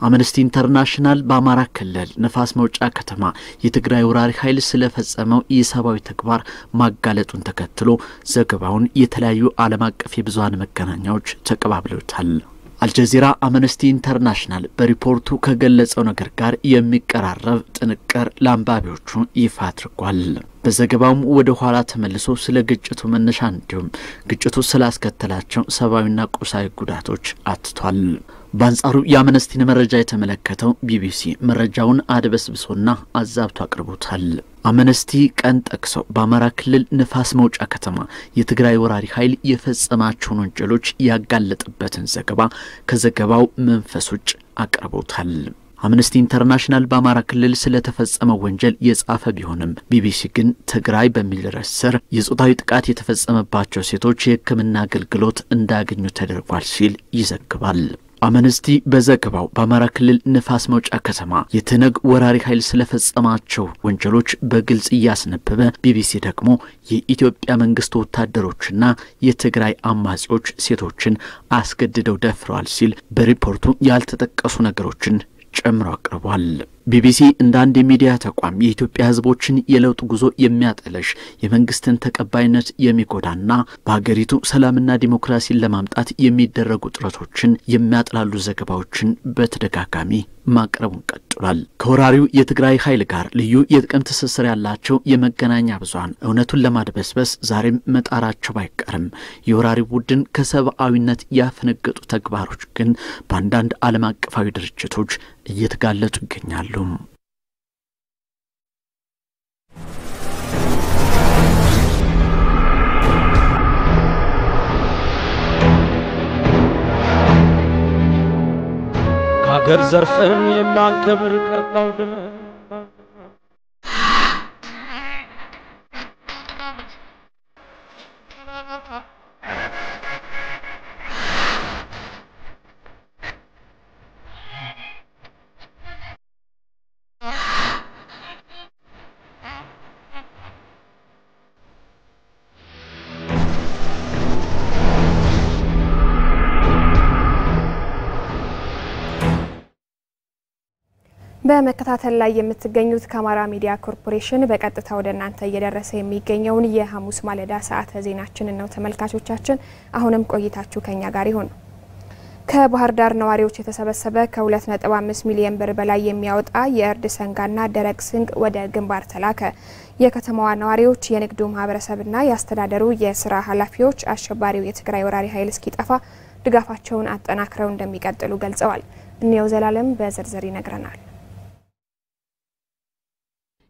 አምነስቲ ኢንተርናሽናል በአማራ ክልል ንፋስ መውጫ ከተማ የትግራይ ወራሪ ኃይል ስለፈጸመው የሰብአዊ ተግባር ማጋለጡን ተከትሎ ዘገባውን የተለያዩ ዓለም አቀፍ የብዙሃን መገናኛዎች ተቀባብለውታል። አልጀዚራ አምነስቲ ኢንተርናሽናል በሪፖርቱ ከገለጸው ነገር ጋር የሚቀራረብ ጥንቅር ለአንባቢዎቹ ይፋ አድርጓል። በዘገባውም ወደ ኋላ ተመልሶ ስለ ግጭቱ መነሻ እንዲሁም ግጭቱ ስላስከተላቸው ሰብአዊና ቁሳዊ ጉዳቶች አትቷል። በአንጻሩ የአምነስቲን መረጃ የተመለከተው ቢቢሲ መረጃውን አድበስብሶና አዛብቶ አቅርቦታል። አምነስቲ ቀን ጠቅሶ በአማራ ክልል ንፋስ መውጫ ከተማ የትግራይ ወራሪ ኃይል የፈጸማቸውን ወንጀሎች ያጋለጠበትን ዘገባ ከዘገባው መንፈስ ውጭ አቅርቦታል። አምነስቲ ኢንተርናሽናል በአማራ ክልል ስለተፈጸመው ወንጀል የጻፈ ቢሆንም ቢቢሲ ግን ትግራይ በሚል ርዕስ ስር የጾታዊ ጥቃት የተፈጸመባቸው ሴቶች የሕክምና አገልግሎት እንዳያገኙ ተደርጓል ሲል ይዘግባል። አምነስቲ በዘገባው በአማራ ክልል ንፋስ መውጫ ከተማ የትነግ ወራሪ ኃይል ስለፈጸማቸው ወንጀሎች በግልጽ እያስነበበ ቢቢሲ ደግሞ የኢትዮጵያ መንግስት ወታደሮችና የትግራይ አማጺዎች ሴቶችን አስገድደው ደፍረዋል ሲል በሪፖርቱ ያልተጠቀሱ ነገሮችን ጨምሮ አቅርቧል። ቢቢሲ እንደ አንድ የሚዲያ ተቋም የኢትዮጵያ ህዝቦችን የለውጥ ጉዞ የሚያጠለሽ የመንግስትን ተቀባይነት የሚጎዳና በሀገሪቱ ሰላምና ዲሞክራሲን ለማምጣት የሚደረጉ ጥረቶችን የሚያጥላሉ ዘገባዎችን በተደጋጋሚ ማቅረቡን ቀጥሏል። ከወራሪው የትግራይ ኃይል ጋር ልዩ የጥቅም ትስስር ያላቸው የመገናኛ ብዙሃን እውነቱን ለማድበስበስ ዛሬም መጣራቸው ባይቀርም የወራሪው ቡድን ከሰብአዊነት ያፈነገጡ ተግባሮች ግን በአንዳንድ ዓለም አቀፋዊ ድርጅቶች እየተጋለጡ ይገኛሉ። ሀገር ዘርፍን የሚያንከብር ቀርጣው በመከታተል ላይ የምትገኙት ከአማራ ሚዲያ ኮርፖሬሽን በቀጥታ ወደ እናንተ እየደረሰ የሚገኘውን የሐሙስ ማለዳ ሰዓተ ዜናችንን ነው ተመልካቾቻችን። አሁንም ቆይታችሁ ከኛ ጋር ይሁን። ከባህር ዳር ነዋሪዎች የተሰበሰበ ከ2.5 ሚሊዮን ብር በላይ የሚያወጣ የእርድ ሰንጋና ደረቅ ስንቅ ወደ ግንባር ተላከ። የከተማዋ ነዋሪዎች የንግዱ ማህበረሰብና ያስተዳደሩ የስራ ኃላፊዎች አሸባሪው የትግራይ ወራሪ ኃይል እስኪጠፋ ድጋፋቸውን አጠናክረው እንደሚቀጥሉ ገልጸዋል። እንየው ዘላለም በዝርዝር ይነግረናል።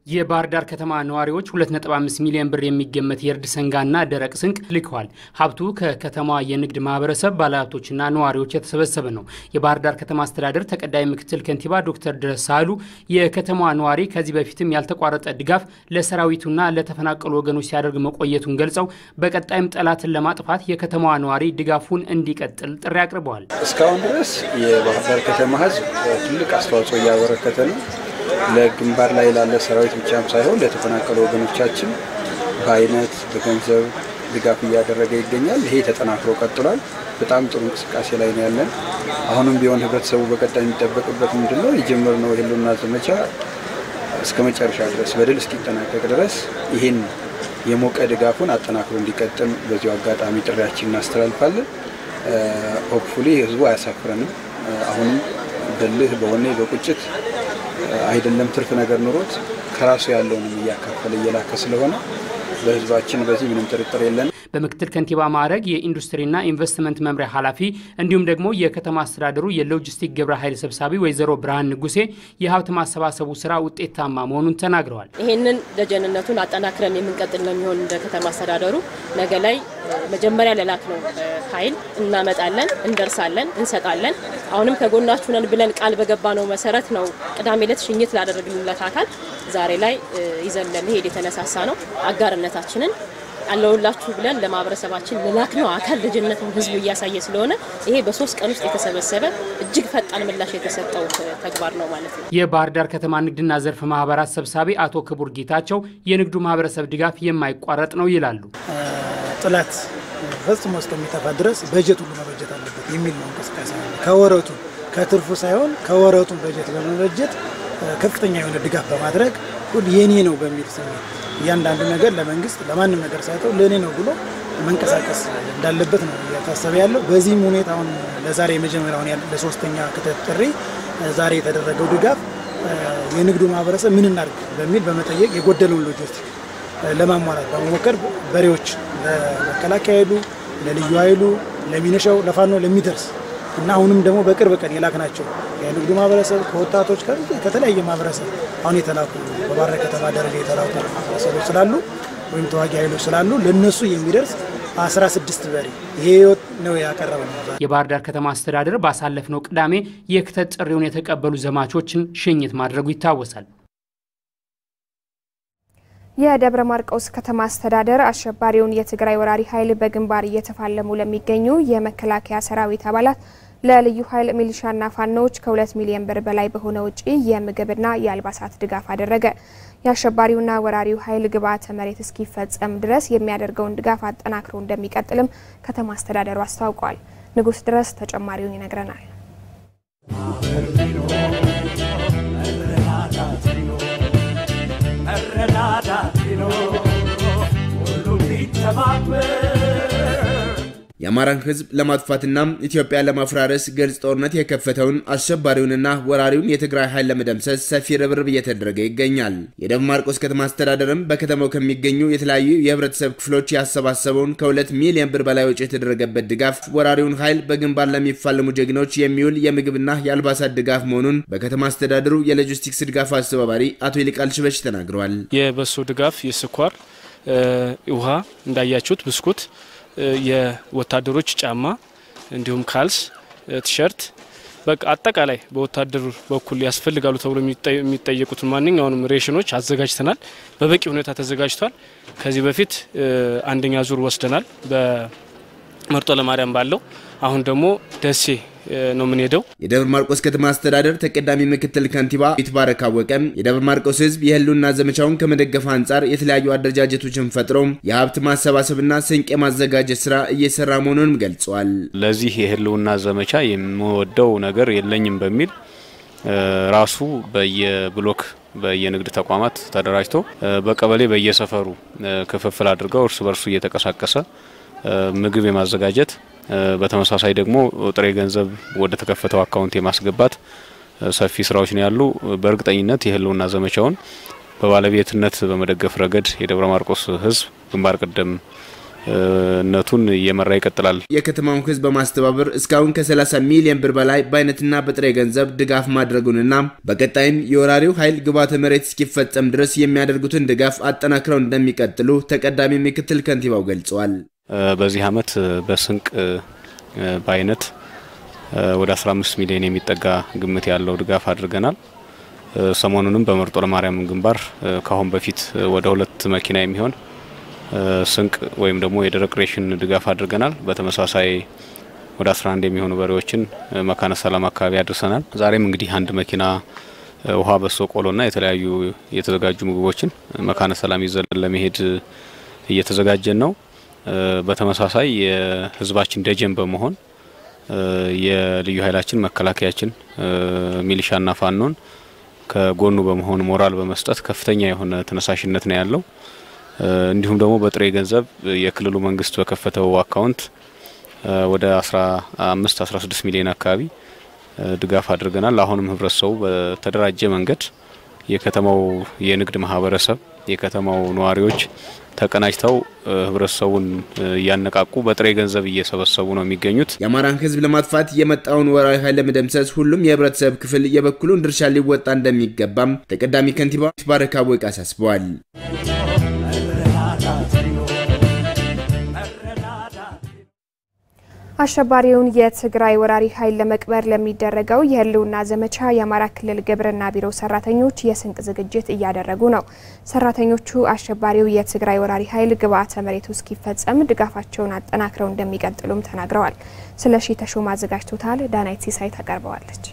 የባህር ዳር ከተማ ነዋሪዎች 2.5 ሚሊዮን ብር የሚገመት የእርድ ሰንጋና ደረቅ ስንቅ ልከዋል። ሀብቱ ከከተማዋ የንግድ ማህበረሰብ ባለሀብቶችና ነዋሪዎች የተሰበሰበ ነው። የባህር ዳር ከተማ አስተዳደር ተቀዳሚ ምክትል ከንቲባ ዶክተር ድረስ ሳህሉ የከተማዋ ነዋሪ ከዚህ በፊትም ያልተቋረጠ ድጋፍ ለሰራዊቱና ለተፈናቀሉ ወገኖች ሲያደርግ መቆየቱን ገልጸው በቀጣይም ጠላትን ለማጥፋት የከተማዋ ነዋሪ ድጋፉን እንዲቀጥል ጥሪ አቅርበዋል። እስካሁን ድረስ የባህር ዳር ከተማ ህዝብ ትልቅ አስተዋጽኦ እያበረከተ ነው። ለግንባር ላይ ላለ ሰራዊት ብቻም ሳይሆን ለተፈናቀሉ ወገኖቻችን በአይነት በገንዘብ ድጋፍ እያደረገ ይገኛል። ይሄ ተጠናክሮ ቀጥሏል። በጣም ጥሩ እንቅስቃሴ ላይ ነው ያለን። አሁንም ቢሆን ህብረተሰቡ በቀጣይ የሚጠበቅበት ምንድነው የጀመርነው የህልውና ዘመቻ እስከ መጨረሻ ድረስ በድል እስኪጠናቀቅ ድረስ ይሄን የሞቀ ድጋፉን አጠናክሮ እንዲቀጥል በዚሁ አጋጣሚ ጥሪያችንን እናስተላልፋለን። ሆፕፉሊ ህዝቡ አያሳፍረንም። አሁንም በልህ በወኔ በቁጭት አይደለም ትርፍ ነገር ኑሮት ከራሱ ያለውን እያካፈለ እየላከ ስለሆነ በህዝባችን በዚህ ምንም ጥርጥር የለም። በምክትል ከንቲባ ማዕረግ የኢንዱስትሪና ኢንቨስትመንት መምሪያ ኃላፊ እንዲሁም ደግሞ የከተማ አስተዳደሩ የሎጂስቲክ ግብረ ኃይል ሰብሳቢ ወይዘሮ ብርሃን ንጉሴ የሀብት ማሰባሰቡ ስራ ውጤታማ መሆኑን ተናግረዋል። ይሄንን ደጀንነቱን አጠናክረን የምንቀጥል ነው የሚሆን እንደ ከተማ አስተዳደሩ ነገ ላይ መጀመሪያ ለላክነው ኃይል እናመጣለን፣ እንደርሳለን፣ እንሰጣለን። አሁንም ከጎናችሁ ነን ብለን ቃል በገባነው መሰረት ነው ቅዳሜ ዕለት ሽኝት ላደረግንለት አካል ዛሬ ላይ ይዘን ለመሄድ የተነሳሳ ነው። አጋርነታችንን አለውላችሁ ብለን ለማህበረሰባችን ለላክነው አካል ልጅነቱን ህዝቡ እያሳየ ስለሆነ ይሄ በ3 ቀን ውስጥ የተሰበሰበ እጅግ ፈጣን ምላሽ የተሰጠው ተግባር ነው ማለት ነው። የባህር ዳር ከተማ ንግድና ዘርፍ ማህበራት ሰብሳቢ አቶ ክቡር ጌታቸው የንግዱ ማህበረሰብ ድጋፍ የማይቋረጥ ነው ይላሉ። ጥላት ፈጽሞ እስከሚጠፋ ድረስ በጀት ሁሉ መበጀት አለበት የሚል ነው እንቅስቃሴ ነው። ከወረቱ ከትርፉ ሳይሆን ከወረቱ በጀት በመበጀት ከፍተኛ የሆነ ድጋፍ በማድረግ ሁሉ የኔ ነው በሚል ስሜት እያንዳንዱ ነገር ለመንግስት ለማንም ነገር ሳይተው ለኔ ነው ብሎ መንቀሳቀስ እንዳለበት ነው እያታሰበ ያለው። በዚህም ሁኔታ አሁን ለዛሬ የመጀመሪያውን ለሶስተኛ ክትትል ዛሬ የተደረገው ድጋፍ የንግዱ ማህበረሰብ ምን እናድርግ በሚል በመጠየቅ የጎደለውን ሎጂስቲክ ለማሟላት በመሞከር በሬዎች ለመከላከያ ኃይሉ፣ ለልዩ ኃይሉ፣ ለሚኒሻው፣ ለፋኖ ለሚደርስ እና አሁንም ደግሞ በቅርብ ቀን የላክናቸው የንግዱ ማህበረሰብ ከወጣቶች ከተለያየ ማህበረሰብ አሁን የተላኩ በባህር ዳር ከተማ ደረጃ የተላኩ ማህበረሰቦች ስላሉ ወይም ተዋጊ ኃይሎች ስላሉ ለነሱ የሚደርስ 16 በሬ ይሄ ነው ያቀረበው። የባህር ዳር ከተማ አስተዳደር ባሳለፍነው ቅዳሜ የክተት ጥሪውን የተቀበሉ ዘማቾችን ሽኝት ማድረጉ ይታወሳል። የደብረ ማርቆስ ከተማ አስተዳደር አሸባሪውን የትግራይ ወራሪ ኃይል በግንባር እየተፋለሙ ለሚገኙ የመከላከያ ሰራዊት አባላት ለልዩ ኃይል ሚሊሻና ፋኖች ከ2 ሚሊዮን ብር በላይ በሆነ ወጪ የምግብና የአልባሳት ድጋፍ አደረገ። የአሸባሪውና ወራሪው ኃይል ግብዓተ መሬት እስኪፈጸም ድረስ የሚያደርገውን ድጋፍ አጠናክሮ እንደሚቀጥልም ከተማ አስተዳደሩ አስታውቋል። ንጉስ ድረስ ተጨማሪውን ይነግረናል። የአማራን ህዝብ ለማጥፋትና ኢትዮጵያ ለማፍራረስ ግልጽ ጦርነት የከፈተውን አሸባሪውንና ወራሪውን የትግራይ ኃይል ለመደምሰስ ሰፊ ርብርብ እየተደረገ ይገኛል። የደብረ ማርቆስ ከተማ አስተዳደርም በከተማው ከሚገኙ የተለያዩ የህብረተሰብ ክፍሎች ያሰባሰበውን ከ2 ሚሊዮን ብር በላይ ወጪ የተደረገበት ድጋፍ ወራሪውን ኃይል በግንባር ለሚፋለሙ ጀግኖች የሚውል የምግብና የአልባሳት ድጋፍ መሆኑን በከተማ አስተዳደሩ የሎጂስቲክስ ድጋፍ አስተባባሪ አቶ ይልቃል ሽበሽ ተናግረዋል። የበሶ ድጋፍ፣ የስኳር፣ ውሃ እንዳያችሁት፣ ብስኩት፣ የወታደሮች ጫማ እንዲሁም ካልስ፣ ቲሸርት በቃ አጠቃላይ በወታደሩ በኩል ያስፈልጋሉ ተብሎ የሚጠየቁት ማንኛውንም ሬሽኖች አዘጋጅተናል። በበቂ ሁኔታ ተዘጋጅቷል። ከዚህ በፊት አንደኛ ዙር ወስደናል በመርጦ ለማርያም ባለው አሁን ደግሞ ደሴ ነው ምን ሄደው የደብረ ማርቆስ ከተማ አስተዳደር ተቀዳሚ ምክትል ከንቲባ ይትባረክ አወቀም የደብረ ማርቆስ ህዝብ የህልውና ዘመቻውን ከመደገፍ አንጻር የተለያዩ አደረጃጀቶችን ፈጥሮ የሀብት ማሰባሰብና ስንቅ የማዘጋጀት ስራ እየሰራ መሆኑን ገልጸዋል። ለዚህ የህልውና ዘመቻ የሚወደው ነገር የለኝም በሚል ራሱ በየብሎክ በየንግድ ተቋማት ተደራጅቶ በቀበሌ በየሰፈሩ ክፍፍል አድርገው እርስ በርሱ እየተቀሳቀሰ ምግብ የማዘጋጀት በተመሳሳይ ደግሞ ጥሬ ገንዘብ ወደ ተከፈተው አካውንት የማስገባት ሰፊ ስራዎች ነው ያሉ። በእርግጠኝነት የህልውና ዘመቻውን በባለቤትነት በመደገፍ ረገድ የደብረ ማርቆስ ህዝብ ግንባር ቀደምነቱን እየመራ ይቀጥላል። የከተማውን ህዝብ በማስተባበር እስካሁን ከ30 ሚሊዮን ብር በላይ በአይነትና በጥሬ ገንዘብ ድጋፍ ማድረጉንና በቀጣይም የወራሪው ኃይል ግብዓተ መሬት እስኪፈጸም ድረስ የሚያደርጉትን ድጋፍ አጠናክረው እንደሚቀጥሉ ተቀዳሚ ምክትል ከንቲባው ገልጸዋል። በዚህ አመት በስንቅ በአይነት ወደ 15 ሚሊዮን የሚጠጋ ግምት ያለው ድጋፍ አድርገናል። ሰሞኑንም በመርጦ ለማርያም ግንባር ካሁን በፊት ወደ 2 መኪና የሚሆን ስንቅ ወይም ደግሞ የደረቅ ሬሽን ድጋፍ አድርገናል። በተመሳሳይ ወደ 11 የሚሆኑ በሬዎችን መካነ ሰላም አካባቢ አድርሰናል። ዛሬም እንግዲህ አንድ መኪና ውሃ በሶ ቆሎና የተለያዩ የተዘጋጁ ምግቦችን መካነ ሰላም ይዘን ለመሄድ እየተዘጋጀን ነው። በተመሳሳይ የህዝባችን ደጀን በመሆን የልዩ ኃይላችን መከላከያችን ሚሊሻና ፋኖን ከጎኑ በመሆን ሞራል በመስጠት ከፍተኛ የሆነ ተነሳሽነት ነው ያለው። እንዲሁም ደግሞ በጥሬ ገንዘብ የክልሉ መንግስት በከፈተው አካውንት ወደ 15-16 ሚሊዮን አካባቢ ድጋፍ አድርገናል። አሁንም ህብረተሰቡ በተደራጀ መንገድ የከተማው የንግድ ማህበረሰብ የከተማው ነዋሪዎች ተቀናጅተው ህብረተሰቡን ያነቃቁ በጥሬ ገንዘብ እየሰበሰቡ ነው የሚገኙት። የአማራን ህዝብ ለማጥፋት የመጣውን ወራሪ ኃይል ለመደምሰስ ሁሉም የህብረተሰብ ክፍል የበኩሉን ድርሻ ሊወጣ እንደሚገባም ተቀዳሚ ከንቲባ ይትባረክ አወቀ አሳስበዋል። አሸባሪውን የትግራይ ወራሪ ኃይል ለመቅበር ለሚደረገው የህልውና ዘመቻ የአማራ ክልል ግብርና ቢሮ ሰራተኞች የስንቅ ዝግጅት እያደረጉ ነው። ሰራተኞቹ አሸባሪው የትግራይ ወራሪ ኃይል ግብዓተ መሬቱ እስኪፈጸም ድጋፋቸውን አጠናክረው እንደሚቀጥሉም ተናግረዋል። ስለሺ ተሾማ አዘጋጅቶታል። ዳናይት ሲሳይ ታቀርበዋለች።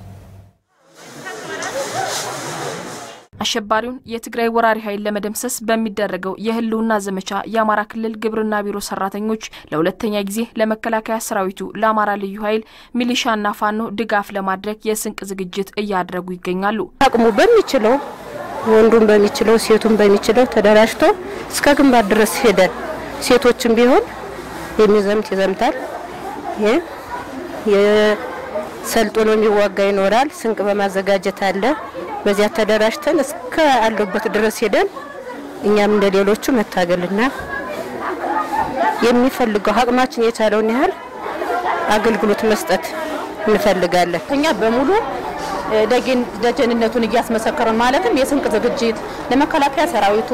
አሸባሪውን የትግራይ ወራሪ ኃይል ለመደምሰስ በሚደረገው የህልውና ዘመቻ የአማራ ክልል ግብርና ቢሮ ሰራተኞች ለሁለተኛ ጊዜ ለመከላከያ ሰራዊቱ ለአማራ ልዩ ኃይል ሚሊሻና ፋኖ ድጋፍ ለማድረግ የስንቅ ዝግጅት እያደረጉ ይገኛሉ። አቅሙ በሚችለው ወንዱን በሚችለው ሴቱን በሚችለው ተደራጅቶ እስከ ግንባር ድረስ ሄደን ሴቶችን ቢሆን የሚዘምት ይዘምታል። የሰልጥኖ የሚዋጋ ይኖራል። ስንቅ በማዘጋጀት አለ። በዚያ ተደራጅተን እስከ አለበት ድረስ ሄደን እኛም እንደሌሎቹ መታገልና የሚፈልገው አቅማችን የቻለውን ያህል አገልግሎት መስጠት እንፈልጋለን። እኛ በሙሉ ደጀንነቱን እያስመሰከረን ማለትም የስንቅ ዝግጅት ለመከላከያ ሰራዊቱ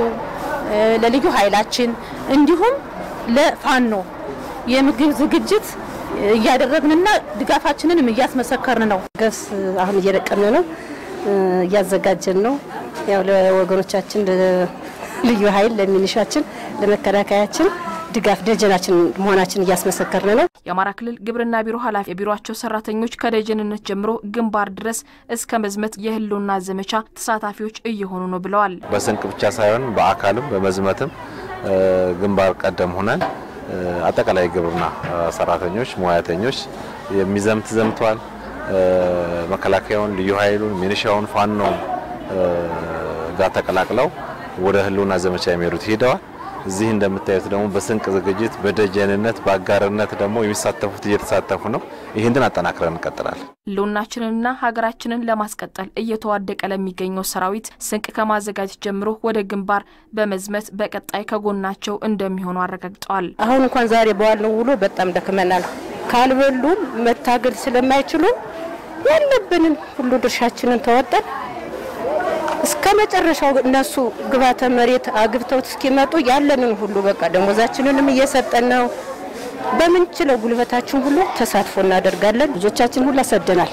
ለልዩ ኃይላችን እንዲሁም ለፋኖ የምግብ ዝግጅት እያደረግንና ድጋፋችንንም እያስመሰከርን ነው። ገስ አሁን እየለቀምን ነው እያዘጋጀን ነው። ያው ለወገኖቻችን ልዩ ኃይል ለሚኒሻችን ለመከላከያችን ድጋፍ ደጀናችን መሆናችን እያስመሰከርን ነው። የአማራ ክልል ግብርና ቢሮ ኃላፊ የቢሮአቸው ሰራተኞች ከደጀንነት ጀምሮ ግንባር ድረስ እስከ መዝመት የህልውና ዘመቻ ተሳታፊዎች እየሆኑ ነው ብለዋል። በስንቅ ብቻ ሳይሆን በአካልም በመዝመትም ግንባር ቀደም ሆነን አጠቃላይ ግብርና ሰራተኞች ሙያተኞች የሚዘምት ዘምቷል። መከላከያውን ልዩ ኃይሉን ሚኒሻውን ፋኖ ጋር ተቀላቅለው ወደ ህልውና ዘመቻ የሚሄዱት ሄደዋል። እዚህ እንደምታዩት ደግሞ በስንቅ ዝግጅት በደጀንነት በአጋርነት ደግሞ የሚሳተፉት እየተሳተፉ ነው። ይሄንን አጠናክረን እንቀጥላለን። ህልውናችንንና ሀገራችንን ለማስቀጠል እየተዋደቀ ለሚገኘው ሰራዊት ስንቅ ከማዘጋጀት ጀምሮ ወደ ግንባር በመዝመት በቀጣይ ከጎናቸው እንደሚሆኑ አረጋግጠዋል። አሁን እንኳን ዛሬ በዋልነው ውሎ በጣም ደክመናል። ካልበሉ መታገል ስለማይችሉ ያለብንን ሁሉ ድርሻችንን ተወጣን እስከ መጨረሻው እነሱ ግብዓተ መሬት አግብተው እስኪመጡ ያለንን ሁሉ በቃ ደሞዛችንንም እየሰጠን ነው። በምንችለው ጉልበታችን ሁሉ ተሳትፎ እናደርጋለን። ልጆቻችን ሁሉ ሰደናል።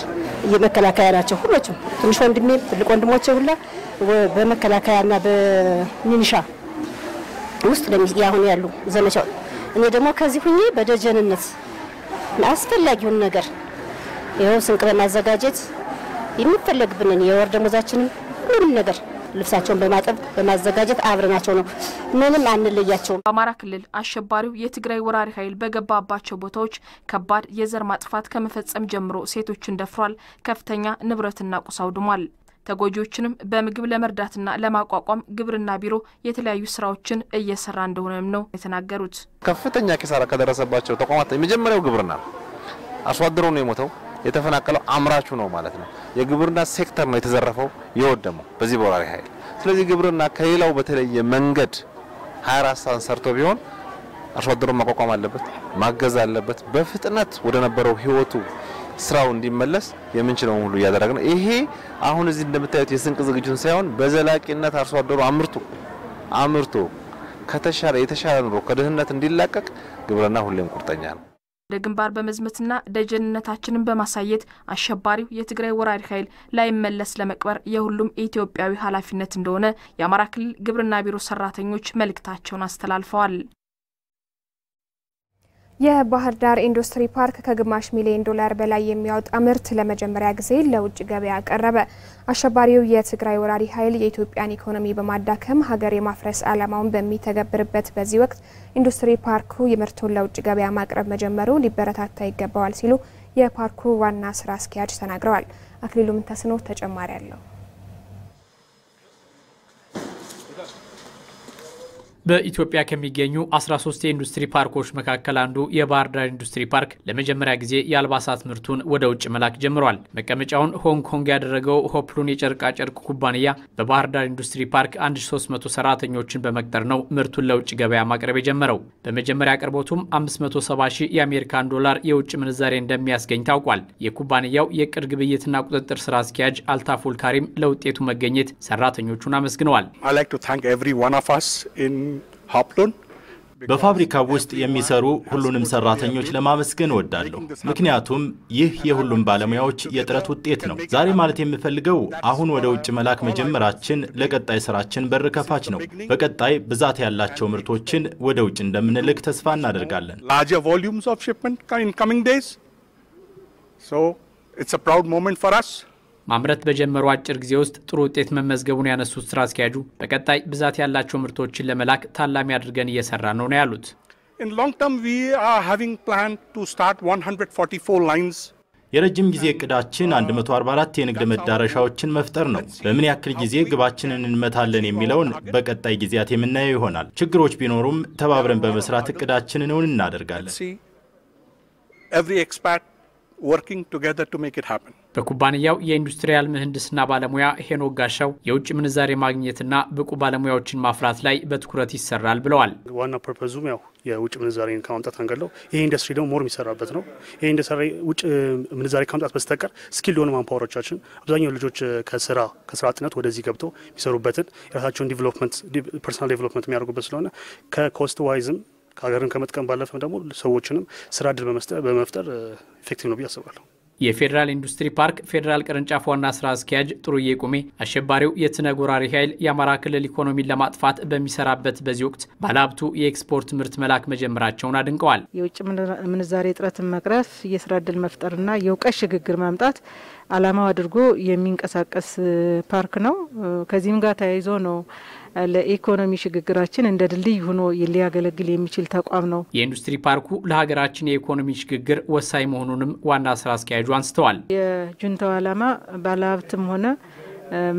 የመከላከያ ናቸው ሁሉም ትንሽ ወንድሜ ትልቅ ወንድሞቼ ሁላ በመከላከያና በሚኒሻ ውስጥ ያሁን ያሉ ዘመቻው እኔ ደግሞ ከዚህ ሁኜ በደጀንነት አስፈላጊውን ነገር ይሄው ስንቅ በማዘጋጀት የሚፈልግብንን የወር ደሞዛችንን ሁሉም ነገር ልብሳቸውን በማጠብ በማዘጋጀት አብረናቸው ነው ምንም አንለያቸው። በአማራ ክልል አሸባሪው የትግራይ ወራሪ ኃይል በገባባቸው ቦታዎች ከባድ የዘር ማጥፋት ከመፈጸም ጀምሮ ሴቶችን ደፍሯል፣ ከፍተኛ ንብረትና ቁስ አውድሟል። ተጎጂዎችንም በምግብ ለመርዳትና ለማቋቋም ግብርና ቢሮ የተለያዩ ስራዎችን እየሰራ እንደሆነም ነው የተናገሩት። ከፍተኛ ኪሳራ ከደረሰባቸው ተቋማት የመጀመሪያው ግብርና አርሶ አደሩ ነው የሞተው፣ የተፈናቀለው አምራቹ ነው ማለት ነው። የግብርና ሴክተር ነው የተዘረፈው የወደመው በዚህ በወራሪ ኃይል። ስለዚህ ግብርና ከሌላው በተለየ መንገድ 24 ሰዓት ሰርቶ ቢሆን አርሶ አደሩን ማቋቋም አለበት፣ ማገዝ አለበት። በፍጥነት ወደ ነበረው ህይወቱ ስራው እንዲመለስ የምንችለው ሁሉ ያደረግን። ይሄ አሁን እዚህ እንደምታዩት የስንቅ ዝግጅቱን ሳይሆን በዘላቂነት አርሶ አደሩ አምርቶ የተሻለ ኑሮ ከድህነት እንዲላቀቅ ግብርና ሁሌም ቁርጠኛ ነው። ለግንባር በመዝመትና ደጀንነታችንን በማሳየት አሸባሪው የትግራይ ወራሪ ኃይል ላይመለስ ለመቅበር የሁሉም ኢትዮጵያዊ ኃላፊነት እንደሆነ የአማራ ክልል ግብርና ቢሮ ሰራተኞች መልእክታቸውን አስተላልፈዋል። የባህር ዳር ኢንዱስትሪ ፓርክ ከግማሽ ሚሊዮን ዶላር በላይ የሚያወጣ ምርት ለመጀመሪያ ጊዜ ለውጭ ገበያ ቀረበ። አሸባሪው የትግራይ ወራሪ ኃይል የኢትዮጵያን ኢኮኖሚ በማዳከም ሀገር የማፍረስ ዓላማውን በሚተገብርበት በዚህ ወቅት ኢንዱስትሪ ፓርኩ የምርቱን ለውጭ ገበያ ማቅረብ መጀመሩ ሊበረታታ ይገባዋል ሲሉ የፓርኩ ዋና ስራ አስኪያጅ ተናግረዋል። አክሊሉ ምንተስኖ ተጨማሪ አለው። በኢትዮጵያ ከሚገኙ 13 የኢንዱስትሪ ፓርኮች መካከል አንዱ የባህር ዳር ኢንዱስትሪ ፓርክ ለመጀመሪያ ጊዜ የአልባሳት ምርቱን ወደ ውጭ መላክ ጀምሯል። መቀመጫውን ሆንግ ኮንግ ያደረገው ሆፕሉን የጨርቃ ጨርቅ ኩባንያ በባህር ዳር ኢንዱስትሪ ፓርክ 1300 ሰራተኞችን በመቅጠር ነው ምርቱን ለውጭ ገበያ ማቅረብ የጀመረው። በመጀመሪያ አቅርቦቱም 570 ሺህ የአሜሪካን ዶላር የውጭ ምንዛሬ እንደሚያስገኝ ታውቋል። የኩባንያው የቅድ ግብይትና ቁጥጥር ስራ አስኪያጅ አልታፉል ካሪም ለውጤቱ መገኘት ሰራተኞቹን አመስግነዋል። በፋብሪካው ውስጥ የሚሰሩ ሁሉንም ሰራተኞች ለማመስገን እወዳለሁ። ምክንያቱም ይህ የሁሉም ባለሙያዎች የጥረት ውጤት ነው። ዛሬ ማለት የምፈልገው አሁን ወደ ውጭ መላክ መጀመራችን ለቀጣይ ስራችን በር ከፋች ነው። በቀጣይ ብዛት ያላቸው ምርቶችን ወደ ውጭ እንደምንልክ ተስፋ እናደርጋለን። ማምረት በጀመሩ አጭር ጊዜ ውስጥ ጥሩ ውጤት መመዝገቡን ያነሱት ስራ አስኪያጁ በቀጣይ ብዛት ያላቸው ምርቶችን ለመላክ ታላሚ አድርገን እየሰራ ነው ያሉት። የረጅም ጊዜ እቅዳችን 144 የንግድ መዳረሻዎችን መፍጠር ነው። በምን ያክል ጊዜ ግባችንን እንመታለን የሚለውን በቀጣይ ጊዜያት የምናየው ይሆናል። ችግሮች ቢኖሩም ተባብረን በመስራት እቅዳችንን እውን እናደርጋለን። በኩባንያው የኢንዱስትሪያል ምህንድስና ባለሙያ ሄኖክ ጋሻው የውጭ ምንዛሬ ማግኘትና ብቁ ባለሙያዎችን ማፍራት ላይ በትኩረት ይሰራል ብለዋል። ዋና ፐርፐዙም ያው የውጭ ምንዛሬን ከማምጣት አንገለው ይሄ ኢንዱስትሪ ደግሞ ሞር የሚሰራበት ነው። ይሄ ኢንዱስትሪ ውጭ ምንዛሬ ከማምጣት በስተቀር ስኪል የሆኑ ማንፓወሮቻችን አብዛኛው ልጆች ከስራ አጥነት ወደዚህ ገብተው የሚሰሩበትን የራሳቸውን ፐርሰናል ዴቨሎፕመንት የሚያደርጉበት ስለሆነ ከኮስት ዋይዝም ከሀገርን ከመጥቀም ባለፈም ደግሞ ሰዎችንም ስራ እድል በመፍጠር ኢፌክቲቭ ነው ብዬ አስባለሁ። የፌዴራል ኢንዱስትሪ ፓርክ ፌዴራል ቅርንጫፍ ዋና ስራ አስኪያጅ ጥሩዬ ቁሜ አሸባሪው የትነግ ወራሪ ኃይል የአማራ ክልል ኢኮኖሚን ለማጥፋት በሚሰራበት በዚህ ወቅት ባለሀብቱ የኤክስፖርት ምርት መላክ መጀመራቸውን አድንቀዋል። የውጭ ምንዛሬ እጥረትን መቅረፍ፣ የስራ እድል መፍጠርና የእውቀት ሽግግር ማምጣት ዓላማው አድርጎ የሚንቀሳቀስ ፓርክ ነው። ከዚህም ጋር ተያይዞ ነው ለኢኮኖሚ ሽግግራችን እንደ ድልድይ ሆኖ ሊያገለግል የሚችል ተቋም ነው። የኢንዱስትሪ ፓርኩ ለሀገራችን የኢኮኖሚ ሽግግር ወሳኝ መሆኑንም ዋና ስራ አስኪያጁ አንስተዋል። የጁንታው ዓላማ ባለሀብትም ሆነ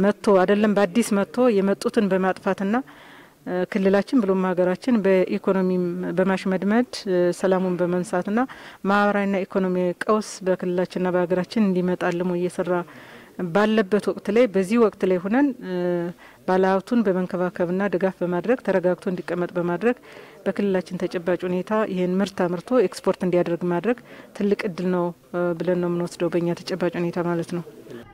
መጥቶ አይደለም በአዲስ መጥቶ የመጡትን በማጥፋትና ክልላችን ብሎም ሀገራችን በኢኮኖሚ በማሽመድመድ ሰላሙን በመንሳትና ማህበራዊና ኢኮኖሚያዊ ቀውስ በክልላችንና በሀገራችን እንዲመጣልሞ እየሰራ ባለበት ወቅት ላይ በዚህ ወቅት ላይ ሆነን ባለሀብቱን በመንከባከብና ድጋፍ በማድረግ ተረጋግቶ እንዲቀመጥ በማድረግ በክልላችን ተጨባጭ ሁኔታ ይህን ምርት አምርቶ ኤክስፖርት እንዲያደርግ ማድረግ ትልቅ እድል ነው ብለን ነው የምንወስደው በእኛ ተጨባጭ ሁኔታ ማለት ነው።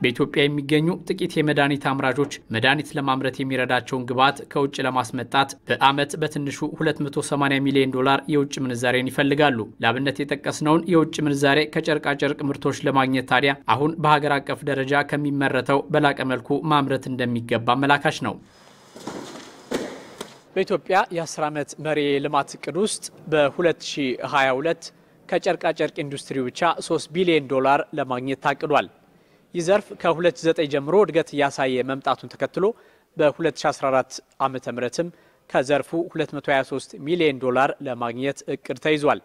በኢትዮጵያ የሚገኙ ጥቂት የመድኃኒት አምራቾች መድኃኒት ለማምረት የሚረዳቸውን ግብዓት ከውጭ ለማስመጣት በአመት በትንሹ $280 ሚሊዮን የውጭ ምንዛሬን ይፈልጋሉ። ለአብነት የጠቀስነውን የውጭ ምንዛሬ ከጨርቃጨርቅ ምርቶች ለማግኘት ታዲያ አሁን በሀገር አቀፍ ደረጃ ከሚመረተው በላቀ መልኩ ማምረት እንደሚገባ መላካሽ ነው። በኢትዮጵያ የ10 ዓመት መሪ የልማት እቅድ ውስጥ በ2022 ከጨርቃጨርቅ ኢንዱስትሪ ብቻ $3 ቢሊዮን ለማግኘት ታቅዷል። ይህ ዘርፍ ከ2009 ጀምሮ እድገት እያሳየ መምጣቱን ተከትሎ በ2014 ዓመተ ምህረትም ከዘርፉ $223 ሚሊዮን ለማግኘት እቅድ ተይዟል።